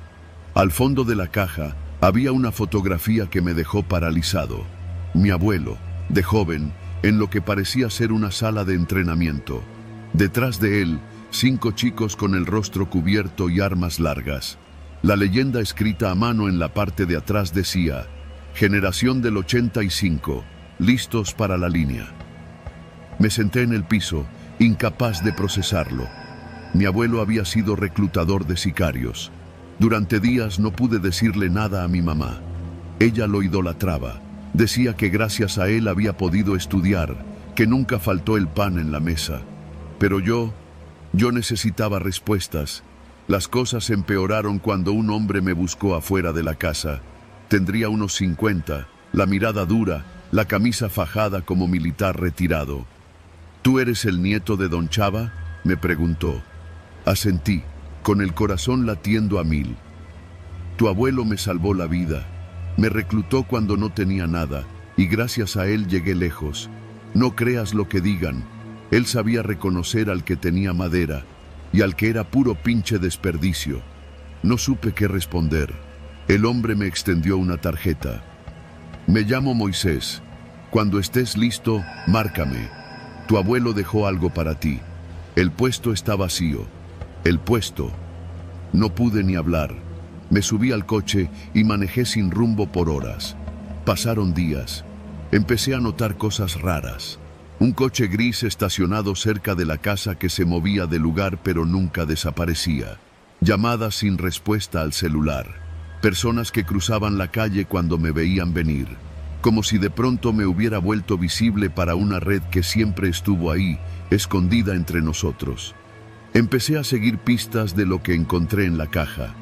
Al fondo de la caja había una fotografía que me dejó paralizado. Mi abuelo, de joven, en lo que parecía ser una sala de entrenamiento. Detrás de él, 5 chicos con el rostro cubierto y armas largas. La leyenda escrita a mano en la parte de atrás decía: «Generación del 85, listos para la línea». Me senté en el piso, incapaz de procesarlo. Mi abuelo había sido reclutador de sicarios. Durante días no pude decirle nada a mi mamá. Ella lo idolatraba. Decía que gracias a él había podido estudiar, que nunca faltó el pan en la mesa. Pero yo necesitaba respuestas. Las cosas empeoraron cuando un hombre me buscó afuera de la casa. Tendría unos 50, la mirada dura, la camisa fajada como militar retirado. «¿Tú eres el nieto de don Chava?», me preguntó. Asentí, con el corazón latiendo a 1000. «Tu abuelo me salvó la vida. Me reclutó cuando no tenía nada, y gracias a él llegué lejos. No creas lo que digan. Él sabía reconocer al que tenía madera, y al que era puro pinche desperdicio». No supe qué responder. El hombre me extendió una tarjeta. «Me llamo Moisés. Cuando estés listo, márcame. Tu abuelo dejó algo para ti. El puesto está vacío». El puesto. No pude ni hablar. Me subí al coche y manejé sin rumbo por horas. Pasaron días. Empecé a notar cosas raras. Un coche gris estacionado cerca de la casa que se movía del lugar pero nunca desaparecía. Llamadas sin respuesta al celular. Personas que cruzaban la calle cuando me veían venir. Como si de pronto me hubiera vuelto visible para una red que siempre estuvo ahí, escondida entre nosotros. Empecé a seguir pistas de lo que encontré en la caja.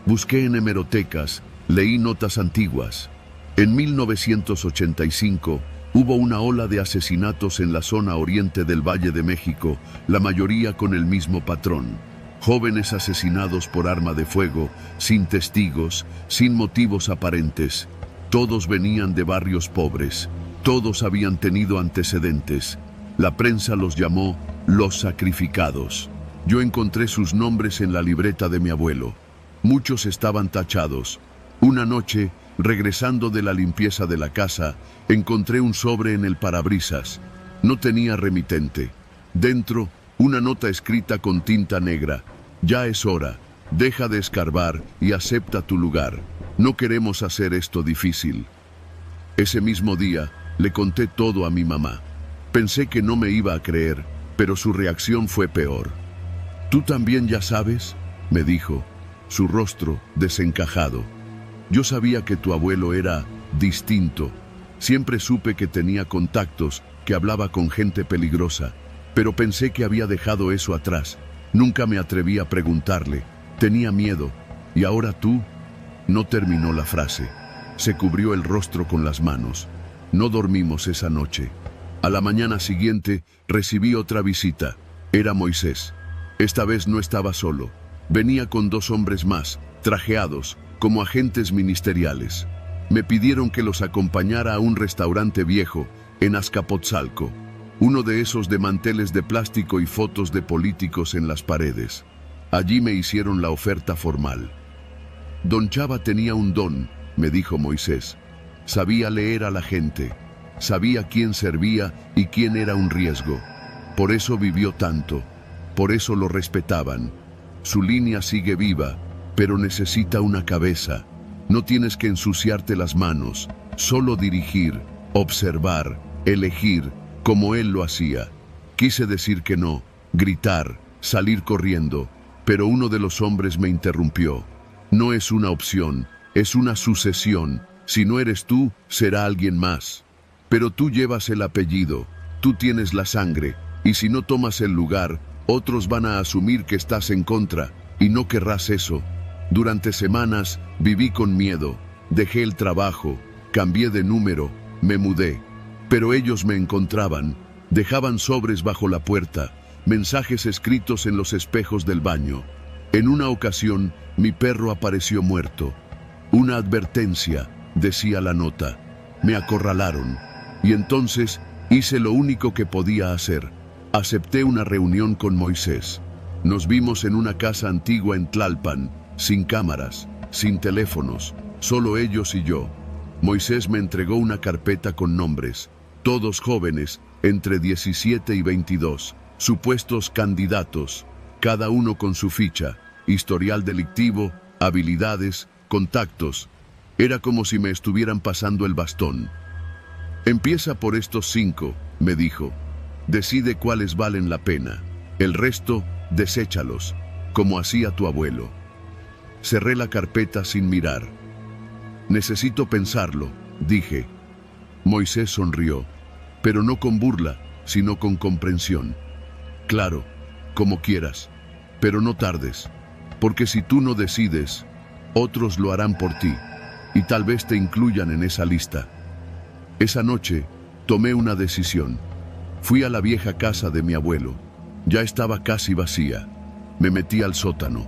Busqué en hemerotecas, leí notas antiguas. En 1985 hubo una ola de asesinatos en la zona oriente del Valle de México, la mayoría con el mismo patrón. Jóvenes asesinados por arma de fuego, sin testigos, sin motivos aparentes. Todos venían de barrios pobres, todos habían tenido antecedentes. La prensa los llamó los sacrificados. Yo encontré sus nombres en la libreta de mi abuelo. Muchos estaban tachados. Una noche, regresando de la limpieza de la casa, encontré un sobre en el parabrisas. No tenía remitente. Dentro, una nota escrita con tinta negra. «Ya es hora. Deja de escarbar y acepta tu lugar. No queremos hacer esto difícil. Ese mismo día, le conté todo a mi mamá. Pensé que no me iba a creer, pero su reacción fue peor. «¿Tú también ya sabes?», me dijo, su rostro desencajado. «Yo sabía que tu abuelo era distinto. Siempre supe que tenía contactos, que hablaba con gente peligrosa, pero pensé que había dejado eso atrás. Nunca me atreví a preguntarle. Tenía miedo. ¿Y ahora tú?». No terminó la frase. Se cubrió el rostro con las manos. No dormimos esa noche. A la mañana siguiente recibí otra visita. Era Moisés. Esta vez no estaba solo. Venía con 2 hombres más, trajeados, como agentes ministeriales. Me pidieron que los acompañara a un restaurante viejo en Azcapotzalco, uno de esos de manteles de plástico y fotos de políticos en las paredes. Allí me hicieron la oferta formal. «Don Chava tenía un don», me dijo Moisés. «Sabía leer a la gente, sabía quién servía y quién era un riesgo. Por eso vivió tanto, por eso lo respetaban. Su línea sigue viva, pero necesita una cabeza. No tienes que ensuciarte las manos, solo dirigir, observar, elegir, como él lo hacía». Quise decir que no, gritar, salir corriendo, pero uno de los hombres me interrumpió. «No es una opción, es una sucesión. Si no eres tú, será alguien más. Pero tú llevas el apellido, tú tienes la sangre, y si no tomas el lugar, otros van a asumir que estás en contra, y no querrás eso». Durante semanas viví con miedo, dejé el trabajo, cambié de número, me mudé. Pero ellos me encontraban, dejaban sobres bajo la puerta, mensajes escritos en los espejos del baño. En una ocasión, mi perro apareció muerto. «Una advertencia», decía la nota. Me acorralaron. Y entonces hice lo único que podía hacer. Acepté una reunión con Moisés. Nos vimos en una casa antigua en Tlalpan, sin cámaras, sin teléfonos, solo ellos y yo. Moisés me entregó una carpeta con nombres, todos jóvenes, entre 17 y 22, supuestos candidatos, cada uno con su ficha, historial delictivo, habilidades, contactos. Era como si me estuvieran pasando el bastón. «Empieza por estos 5», me dijo. «Decide cuáles valen la pena. El resto, deséchalos, como hacía tu abuelo». Cerré la carpeta sin mirar. «Necesito pensarlo», dije. Moisés sonrió, pero no con burla, sino con comprensión. «Claro, como quieras, pero no tardes, porque si tú no decides, otros lo harán por ti, y tal vez te incluyan en esa lista». Esa noche, tomé una decisión. Fui a la vieja casa de mi abuelo. Ya estaba casi vacía. Me metí al sótano.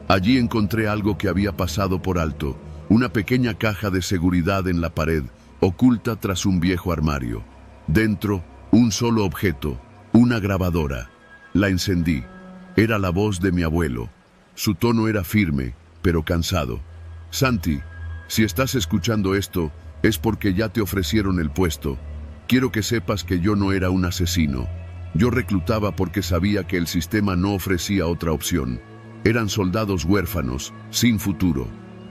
Allí encontré algo que había pasado por alto, una pequeña caja de seguridad en la pared, oculta tras un viejo armario. Dentro, un solo objeto, una grabadora. La encendí. Era la voz de mi abuelo. Su tono era firme, pero cansado. «Santi, si estás escuchando esto, es porque ya te ofrecieron el puesto. Quiero que sepas que yo no era un asesino. Yo reclutaba porque sabía que el sistema no ofrecía otra opción. Eran soldados huérfanos, sin futuro.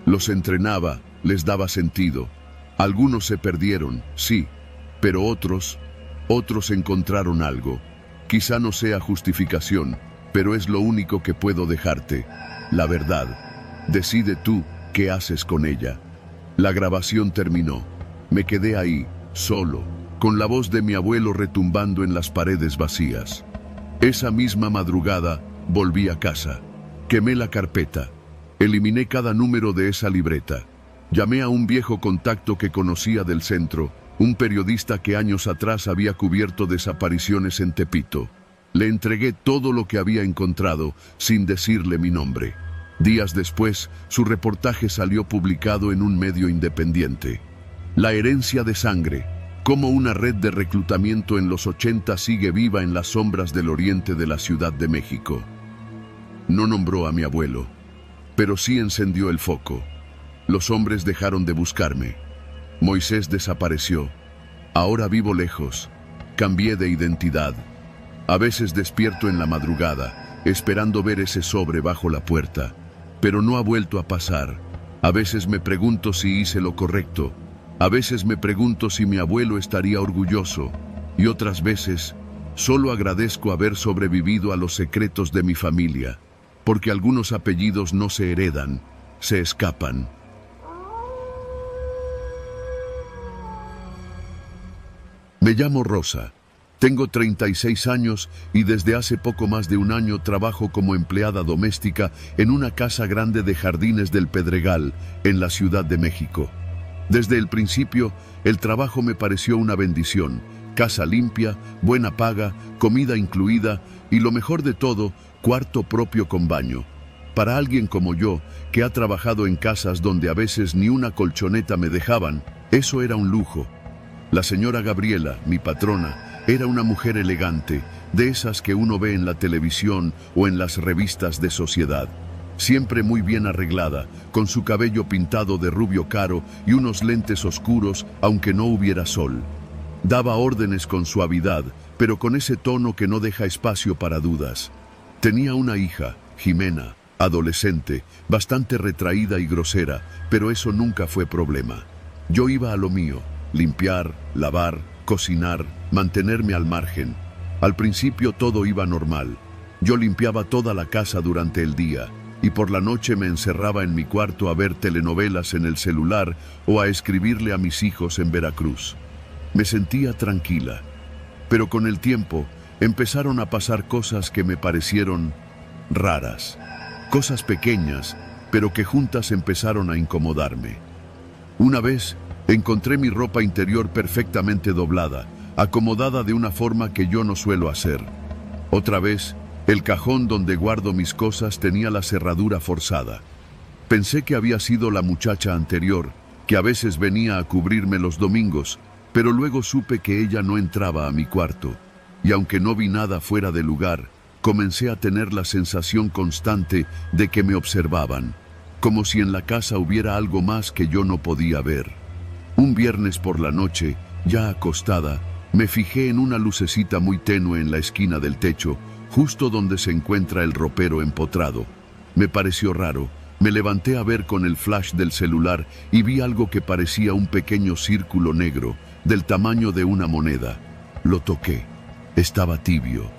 Los entrenaba, les daba sentido. Algunos se perdieron, sí, pero otros encontraron algo. Quizá no sea justificación, pero es lo único que puedo dejarte. La verdad. Decide tú qué haces con ella». La grabación terminó. Me quedé ahí, solo, con la voz de mi abuelo retumbando en las paredes vacías. Esa misma madrugada, volví a casa. Quemé la carpeta. Eliminé cada número de esa libreta. Llamé a un viejo contacto que conocía del centro, un periodista que años atrás había cubierto desapariciones en Tepito. Le entregué todo lo que había encontrado, sin decirle mi nombre. Días después, su reportaje salió publicado en un medio independiente. La herencia de sangre, cómo una red de reclutamiento en los 80 sigue viva en las sombras del oriente de la Ciudad de México. No nombró a mi abuelo, pero sí encendió el foco. Los hombres dejaron de buscarme. Moisés desapareció. Ahora vivo lejos. Cambié de identidad. A veces despierto en la madrugada, esperando ver ese sobre bajo la puerta. pero no ha vuelto a pasar. A veces me pregunto si hice lo correcto. A veces me pregunto si mi abuelo estaría orgulloso. Y otras veces, solo agradezco haber sobrevivido a los secretos de mi familia, porque algunos apellidos no se heredan, se escapan. Me llamo Rosa. Tengo 36 años y desde hace poco más de un año trabajo como empleada doméstica en una casa grande de Jardines del Pedregal, en la Ciudad de México. Desde el principio, el trabajo me pareció una bendición. Casa limpia, buena paga, comida incluida y lo mejor de todo, cuarto propio con baño. Para alguien como yo, que ha trabajado en casas donde a veces ni una colchoneta me dejaban, eso era un lujo. La señora Gabriela, mi patrona, era una mujer elegante, de esas que uno ve en la televisión o en las revistas de sociedad. Siempre muy bien arreglada, con su cabello pintado de rubio claro y unos lentes oscuros, aunque no hubiera sol. Daba órdenes con suavidad, pero con ese tono que no deja espacio para dudas. Tenía una hija, Jimena, adolescente, bastante retraída y grosera, pero eso nunca fue problema. Yo iba a lo mío, limpiar, lavar, cocinar, mantenerme al margen. Al principio todo iba normal. Yo limpiaba toda la casa durante el día y por la noche me encerraba en mi cuarto a ver telenovelas en el celular o a escribirle a mis hijos en Veracruz. Me sentía tranquila, pero con el tiempo empezaron a pasar cosas que me parecieron raras. Cosas pequeñas, pero que juntas empezaron a incomodarme. Una vez encontré mi ropa interior perfectamente doblada, acomodada de una forma que yo no suelo hacer. Otra vez, el cajón donde guardo mis cosas tenía la cerradura forzada. Pensé que había sido la muchacha anterior, que a veces venía a cubrirme los domingos, pero luego supe que ella no entraba a mi cuarto, y aunque no vi nada fuera de lugar, comencé a tener la sensación constante de que me observaban, como si en la casa hubiera algo más que yo no podía ver. Un viernes por la noche, ya acostada, me fijé en una lucecita muy tenue en la esquina del techo, justo donde se encuentra el ropero empotrado. Me pareció raro. Me levanté a ver con el flash del celular y vi algo que parecía un pequeño círculo negro, del tamaño de una moneda. Lo toqué. Estaba tibio.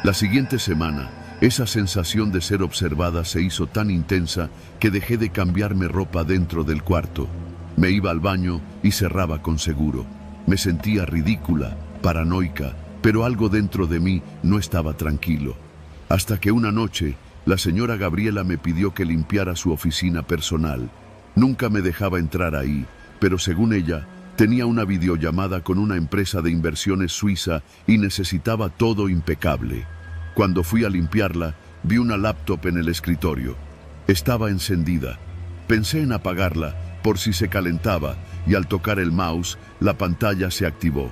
La siguiente semana, esa sensación de ser observada se hizo tan intensa que dejé de cambiarme ropa dentro del cuarto. Me iba al baño y cerraba con seguro. Me sentía ridícula, paranoica, pero algo dentro de mí no estaba tranquilo. Hasta que una noche, la señora Gabriela me pidió que limpiara su oficina personal. Nunca me dejaba entrar ahí, pero según ella, tenía una videollamada con una empresa de inversiones suiza y necesitaba todo impecable. Cuando fui a limpiarla, vi una laptop en el escritorio. Estaba encendida. Pensé en apagarla, por si se calentaba, y al tocar el mouse, la pantalla se activó.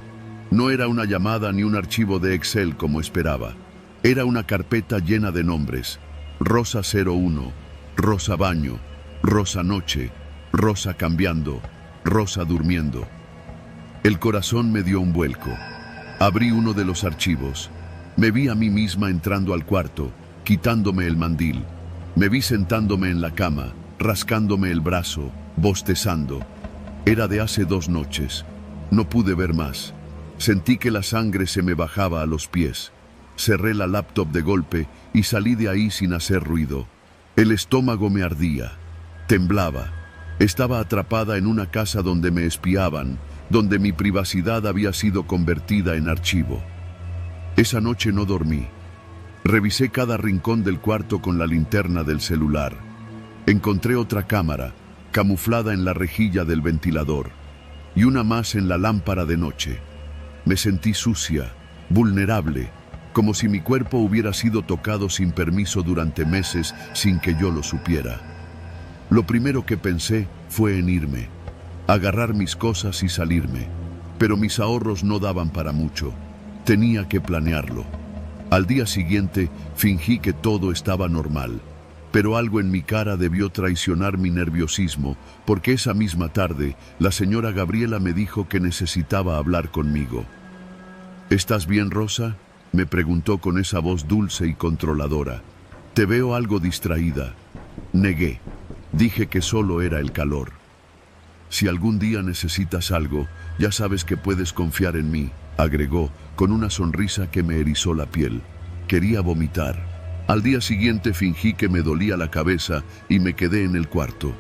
No era una llamada ni un archivo de Excel como esperaba. Era una carpeta llena de nombres. Rosa 01, Rosa baño, Rosa noche, Rosa cambiando, Rosa durmiendo. El corazón me dio un vuelco. Abrí uno de los archivos. Me vi a mí misma entrando al cuarto, quitándome el mandil. Me vi sentándome en la cama, rascándome el brazo, bostezando. Era de hace 2 noches. No pude ver más. Sentí que la sangre se me bajaba a los pies. Cerré la laptop de golpe y salí de ahí sin hacer ruido. El estómago me ardía. Temblaba. Estaba atrapada en una casa donde me espiaban, donde mi privacidad había sido convertida en archivo. Esa noche no dormí. Revisé cada rincón del cuarto con la linterna del celular. Encontré otra cámara, camuflada en la rejilla del ventilador, y una más en la lámpara de noche. Me sentí sucia, vulnerable, como si mi cuerpo hubiera sido tocado sin permiso durante meses sin que yo lo supiera. Lo primero que pensé fue en irme, agarrar mis cosas y salirme, pero mis ahorros no daban para mucho. Tenía que planearlo. Al día siguiente fingí que todo estaba normal, pero algo en mi cara debió traicionar mi nerviosismo, porque esa misma tarde la señora Gabriela me dijo que necesitaba hablar conmigo. ¿Estás bien, Rosa?, me preguntó con esa voz dulce y controladora. Te veo algo distraída. Negué. Dije que solo era el calor. Si algún día necesitas algo, ya sabes que puedes confiar en mí, agregó, con una sonrisa que me erizó la piel. Quería vomitar. Al día siguiente fingí que me dolía la cabeza y me quedé en el cuarto.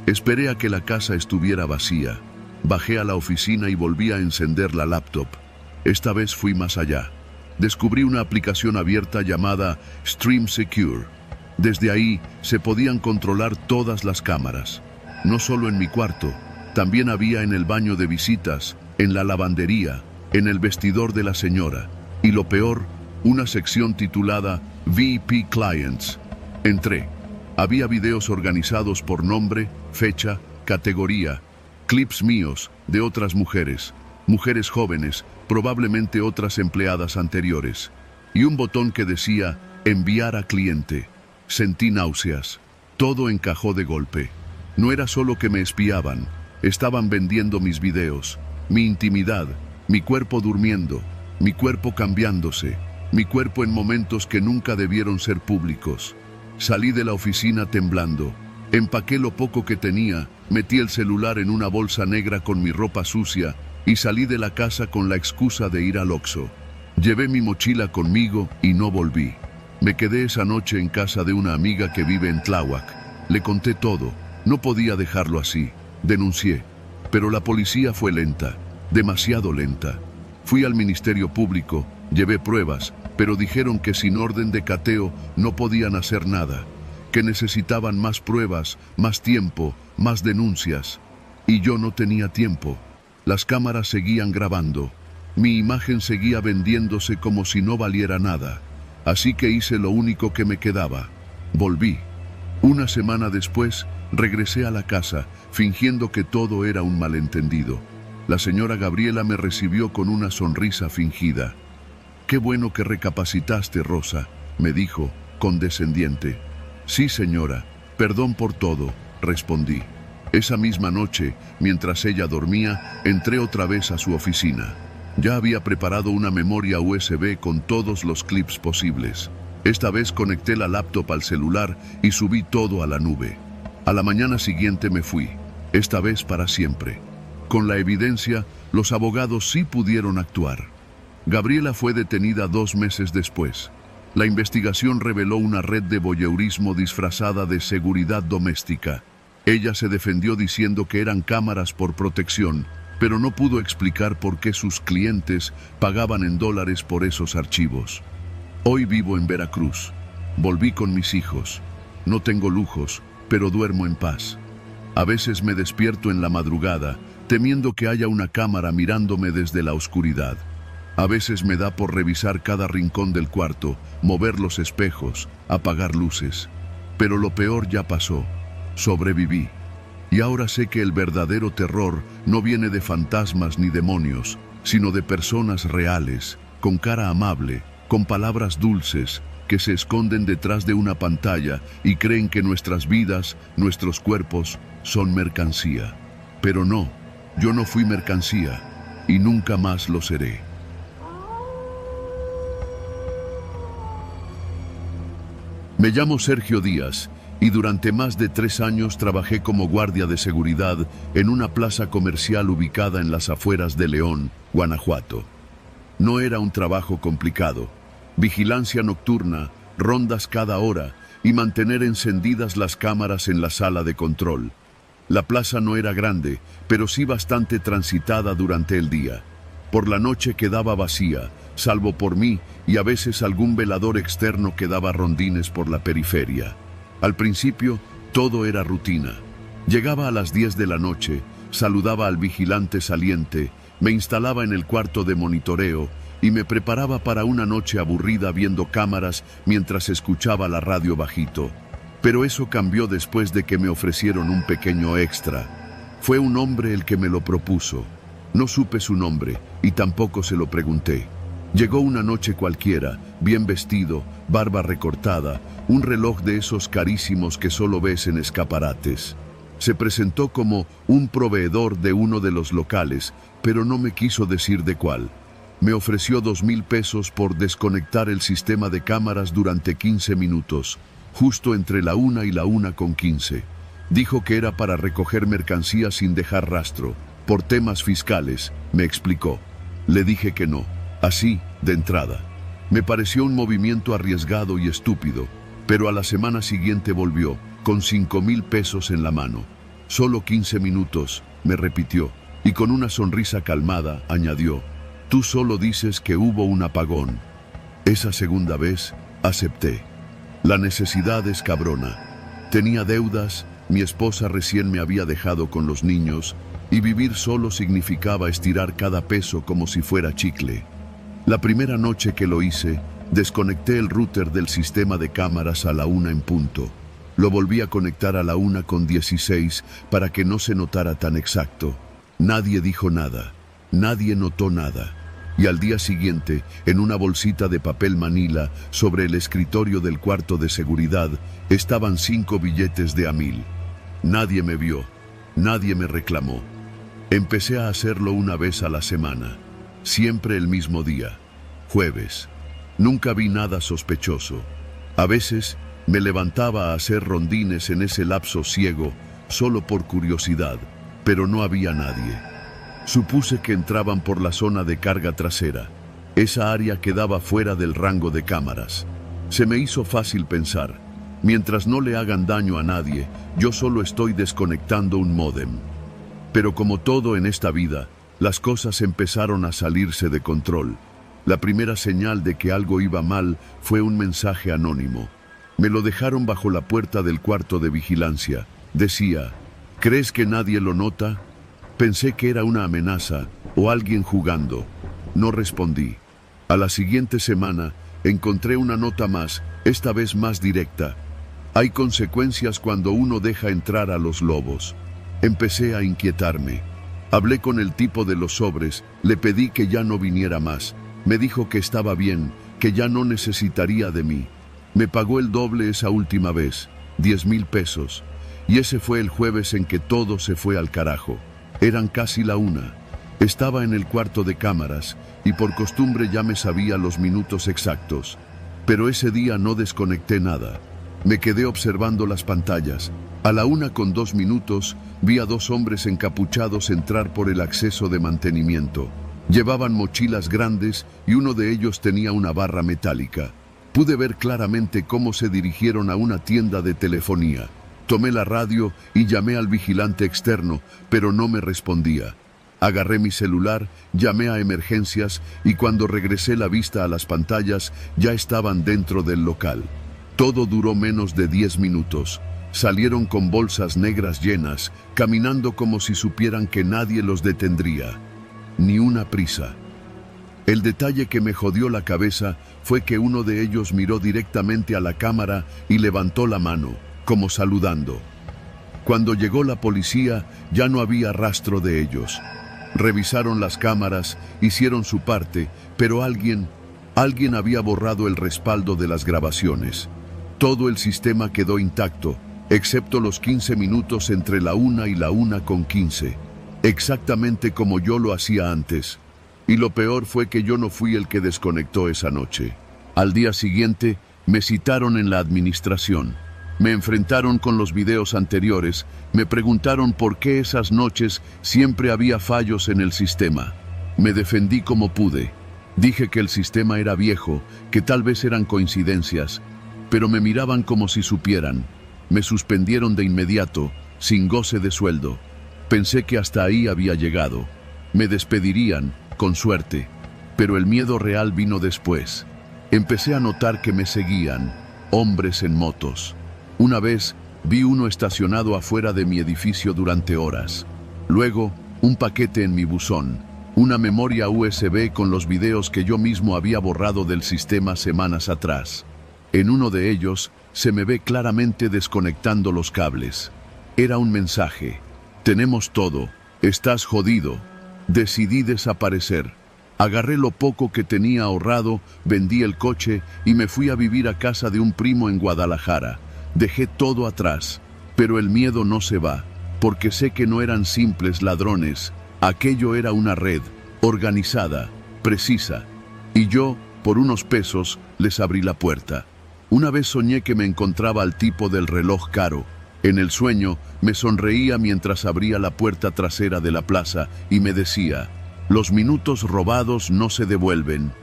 Esperé a que la casa estuviera vacía. Bajé a la oficina y volví a encender la laptop. Esta vez fui más allá. Descubrí una aplicación abierta llamada Stream Secure. Desde ahí se podían controlar todas las cámaras. No solo en mi cuarto, también había en el baño de visitas, en la lavandería, en el vestidor de la señora. Y lo peor, una sección titulada VIP Clients. Entré. Había videos organizados por nombre, fecha, categoría, clips míos, de otras mujeres, mujeres jóvenes, probablemente otras empleadas anteriores, y un botón que decía enviar a cliente. Sentí náuseas. Todo encajó de golpe. No era solo que me espiaban, estaban vendiendo mis videos, mi intimidad, mi cuerpo durmiendo, mi cuerpo cambiándose, mi cuerpo en momentos que nunca debieron ser públicos. Salí de la oficina temblando. Empaqué lo poco que tenía, metí el celular en una bolsa negra con mi ropa sucia y salí de la casa con la excusa de ir al Oxxo. Llevé mi mochila conmigo y no volví. Me quedé esa noche en casa de una amiga que vive en Tláhuac. Le conté todo. No podía dejarlo así. Denuncié. Pero la policía fue lenta, demasiado lenta. Fui al Ministerio Público, llevé pruebas, pero dijeron que sin orden de cateo no podían hacer nada, que necesitaban más pruebas, más tiempo, más denuncias. Y yo no tenía tiempo. Las cámaras seguían grabando. Mi imagen seguía vendiéndose como si no valiera nada. Así que hice lo único que me quedaba. Volví. Una semana después, regresé a la casa, fingiendo que todo era un malentendido. La señora Gabriela me recibió con una sonrisa fingida. «Qué bueno que recapacitaste, Rosa», me dijo, condescendiente. «Sí, señora, perdón por todo», respondí. Esa misma noche, mientras ella dormía, entré otra vez a su oficina. Ya había preparado una memoria USB con todos los clips posibles. Esta vez conecté la laptop al celular y subí todo a la nube. A la mañana siguiente me fui, esta vez para siempre. Con la evidencia, los abogados sí pudieron actuar. Gabriela fue detenida 2 meses después. La investigación reveló una red de voyeurismo disfrazada de seguridad doméstica. Ella se defendió diciendo que eran cámaras por protección, pero no pudo explicar por qué sus clientes pagaban en dólares por esos archivos. Hoy vivo en Veracruz. Volví con mis hijos. No tengo lujos, pero duermo en paz. A veces me despierto en la madrugada, temiendo que haya una cámara mirándome desde la oscuridad. A veces me da por revisar cada rincón del cuarto, mover los espejos, apagar luces. Pero lo peor ya pasó. Sobreviví. Y ahora sé que el verdadero terror no viene de fantasmas ni demonios, sino de personas reales, con cara amable, con palabras dulces, que se esconden detrás de una pantalla y creen que nuestras vidas, nuestros cuerpos, son mercancía. Pero no, yo no fui mercancía, y nunca más lo seré. Me llamo Sergio Díaz, y durante más de 3 años trabajé como guardia de seguridad en una plaza comercial ubicada en las afueras de León, Guanajuato. No era un trabajo complicado. Vigilancia nocturna, rondas cada hora y mantener encendidas las cámaras en la sala de control. La plaza no era grande, pero sí bastante transitada durante el día. Por la noche quedaba vacía, salvo por mí y a veces algún velador externo que daba rondines por la periferia. Al principio, todo era rutina. Llegaba a las 10 de la noche, saludaba al vigilante saliente, me instalaba en el cuarto de monitoreo y me preparaba para una noche aburrida viendo cámaras mientras escuchaba la radio bajito. Pero eso cambió después de que me ofrecieron un pequeño extra. Fue un hombre el que me lo propuso. No supe su nombre y tampoco se lo pregunté. Llegó una noche cualquiera, bien vestido, barba recortada, un reloj de esos carísimos que solo ves en escaparates. Se presentó como un proveedor de uno de los locales, pero no me quiso decir de cuál. Me ofreció 2,000 pesos por desconectar el sistema de cámaras durante 15 minutos. justo entre la 1 y la 1:15. Dijo que era para recoger mercancía sin dejar rastro, por temas fiscales, me explicó. Le dije que no, así, de entrada. Me pareció un movimiento arriesgado y estúpido, pero a la semana siguiente volvió, con 5,000 pesos en la mano. Solo 15 minutos, me repitió, y con una sonrisa calmada, añadió, tú solo dices que hubo un apagón. Esa segunda vez, acepté. La necesidad es cabrona. Tenía deudas, mi esposa recién me había dejado con los niños, y vivir solo significaba estirar cada peso como si fuera chicle. La primera noche que lo hice, desconecté el router del sistema de cámaras a la 1 en punto. Lo volví a conectar a la 1:16 para que no se notara tan exacto. Nadie dijo nada, nadie notó nada. Y al día siguiente, en una bolsita de papel manila, sobre el escritorio del cuarto de seguridad, estaban 5 billetes de $1,000. Nadie me vio, nadie me reclamó. Empecé a hacerlo una vez a la semana, siempre el mismo día, jueves. Nunca vi nada sospechoso. A veces me levantaba a hacer rondines en ese lapso ciego, solo por curiosidad, pero no había nadie. Supuse que entraban por la zona de carga trasera. Esa área quedaba fuera del rango de cámaras. Se me hizo fácil pensar, mientras no le hagan daño a nadie, yo solo estoy desconectando un módem. Pero como todo en esta vida, las cosas empezaron a salirse de control. La primera señal de que algo iba mal fue un mensaje anónimo. Me lo dejaron bajo la puerta del cuarto de vigilancia. Decía, ¿crees que nadie lo nota? Pensé que era una amenaza o alguien jugando. No respondí. A la siguiente semana encontré una nota más, esta vez más directa. Hay consecuencias cuando uno deja entrar a los lobos. Empecé a inquietarme. Hablé con el tipo de los sobres, le pedí que ya no viniera más. Me dijo que estaba bien, que ya no necesitaría de mí. Me pagó el doble esa última vez, 10,000 pesos. Y ese fue el jueves en que todo se fue al carajo. Eran casi la 1. Estaba en el cuarto de cámaras y por costumbre ya me sabía los minutos exactos. Pero ese día no desconecté nada. Me quedé observando las pantallas. A la 1:02 vi a 2 hombres encapuchados entrar por el acceso de mantenimiento. Llevaban mochilas grandes y uno de ellos tenía una barra metálica. Pude ver claramente cómo se dirigieron a una tienda de telefonía. Tomé la radio y llamé al vigilante externo, pero no me respondía. Agarré mi celular, llamé a emergencias y cuando regresé la vista a las pantallas ya estaban dentro del local. Todo duró menos de 10 minutos. Salieron con bolsas negras llenas, caminando como si supieran que nadie los detendría. Ni una prisa. El detalle que me jodió la cabeza fue que uno de ellos miró directamente a la cámara y levantó la mano, como saludando. Cuando llegó la policía, ya no había rastro de ellos. Revisaron las cámaras, hicieron su parte, pero alguien había borrado el respaldo de las grabaciones. Todo el sistema quedó intacto, excepto los 15 minutos entre la 1 y la 1:15, exactamente como yo lo hacía antes. Y lo peor fue que yo no fui el que desconectó esa noche. Al día siguiente, me citaron en la administración. Me enfrentaron con los videos anteriores, me preguntaron por qué esas noches siempre había fallos en el sistema. Me defendí como pude. Dije que el sistema era viejo, que tal vez eran coincidencias, pero me miraban como si supieran. Me suspendieron de inmediato, sin goce de sueldo. Pensé que hasta ahí había llegado. Me despedirían, con suerte, pero el miedo real vino después. Empecé a notar que me seguían, hombres en motos. Una vez vi uno estacionado afuera de mi edificio durante horas. Luego, un paquete en mi buzón, una memoria USB con los videos que yo mismo había borrado del sistema semanas atrás. En uno de ellos, se me ve claramente desconectando los cables. Era un mensaje. Tenemos todo. Estás jodido. Decidí desaparecer. Agarré lo poco que tenía ahorrado, vendí el coche y me fui a vivir a casa de un primo en Guadalajara. Dejé todo atrás, pero el miedo no se va, porque sé que no eran simples ladrones. Aquello era una red, organizada, precisa. Y yo, por unos pesos, les abrí la puerta. Una vez soñé que me encontraba al tipo del reloj caro. En el sueño me sonreía mientras abría la puerta trasera de la plaza y me decía: los minutos robados no se devuelven.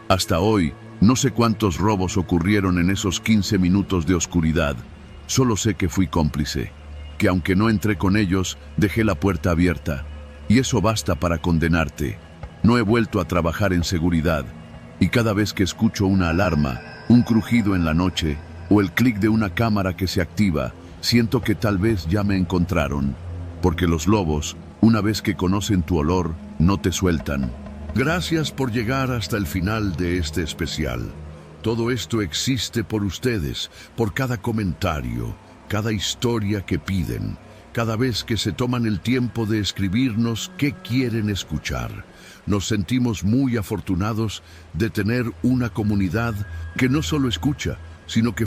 Hasta hoy, no sé cuántos robos ocurrieron en esos 15 minutos de oscuridad. Solo sé que fui cómplice, que aunque no entré con ellos, dejé la puerta abierta. Y eso basta para condenarte. No he vuelto a trabajar en seguridad, y cada vez que escucho una alarma, un crujido en la noche, o el clic de una cámara que se activa, siento que tal vez ya me encontraron, porque los lobos, una vez que conocen tu olor, no te sueltan. Gracias por llegar hasta el final de este especial. Todo esto existe por ustedes, por cada comentario, cada historia que piden, cada vez que se toman el tiempo de escribirnos qué quieren escuchar. Nos sentimos muy afortunados de tener una comunidad que no solo escucha, sino que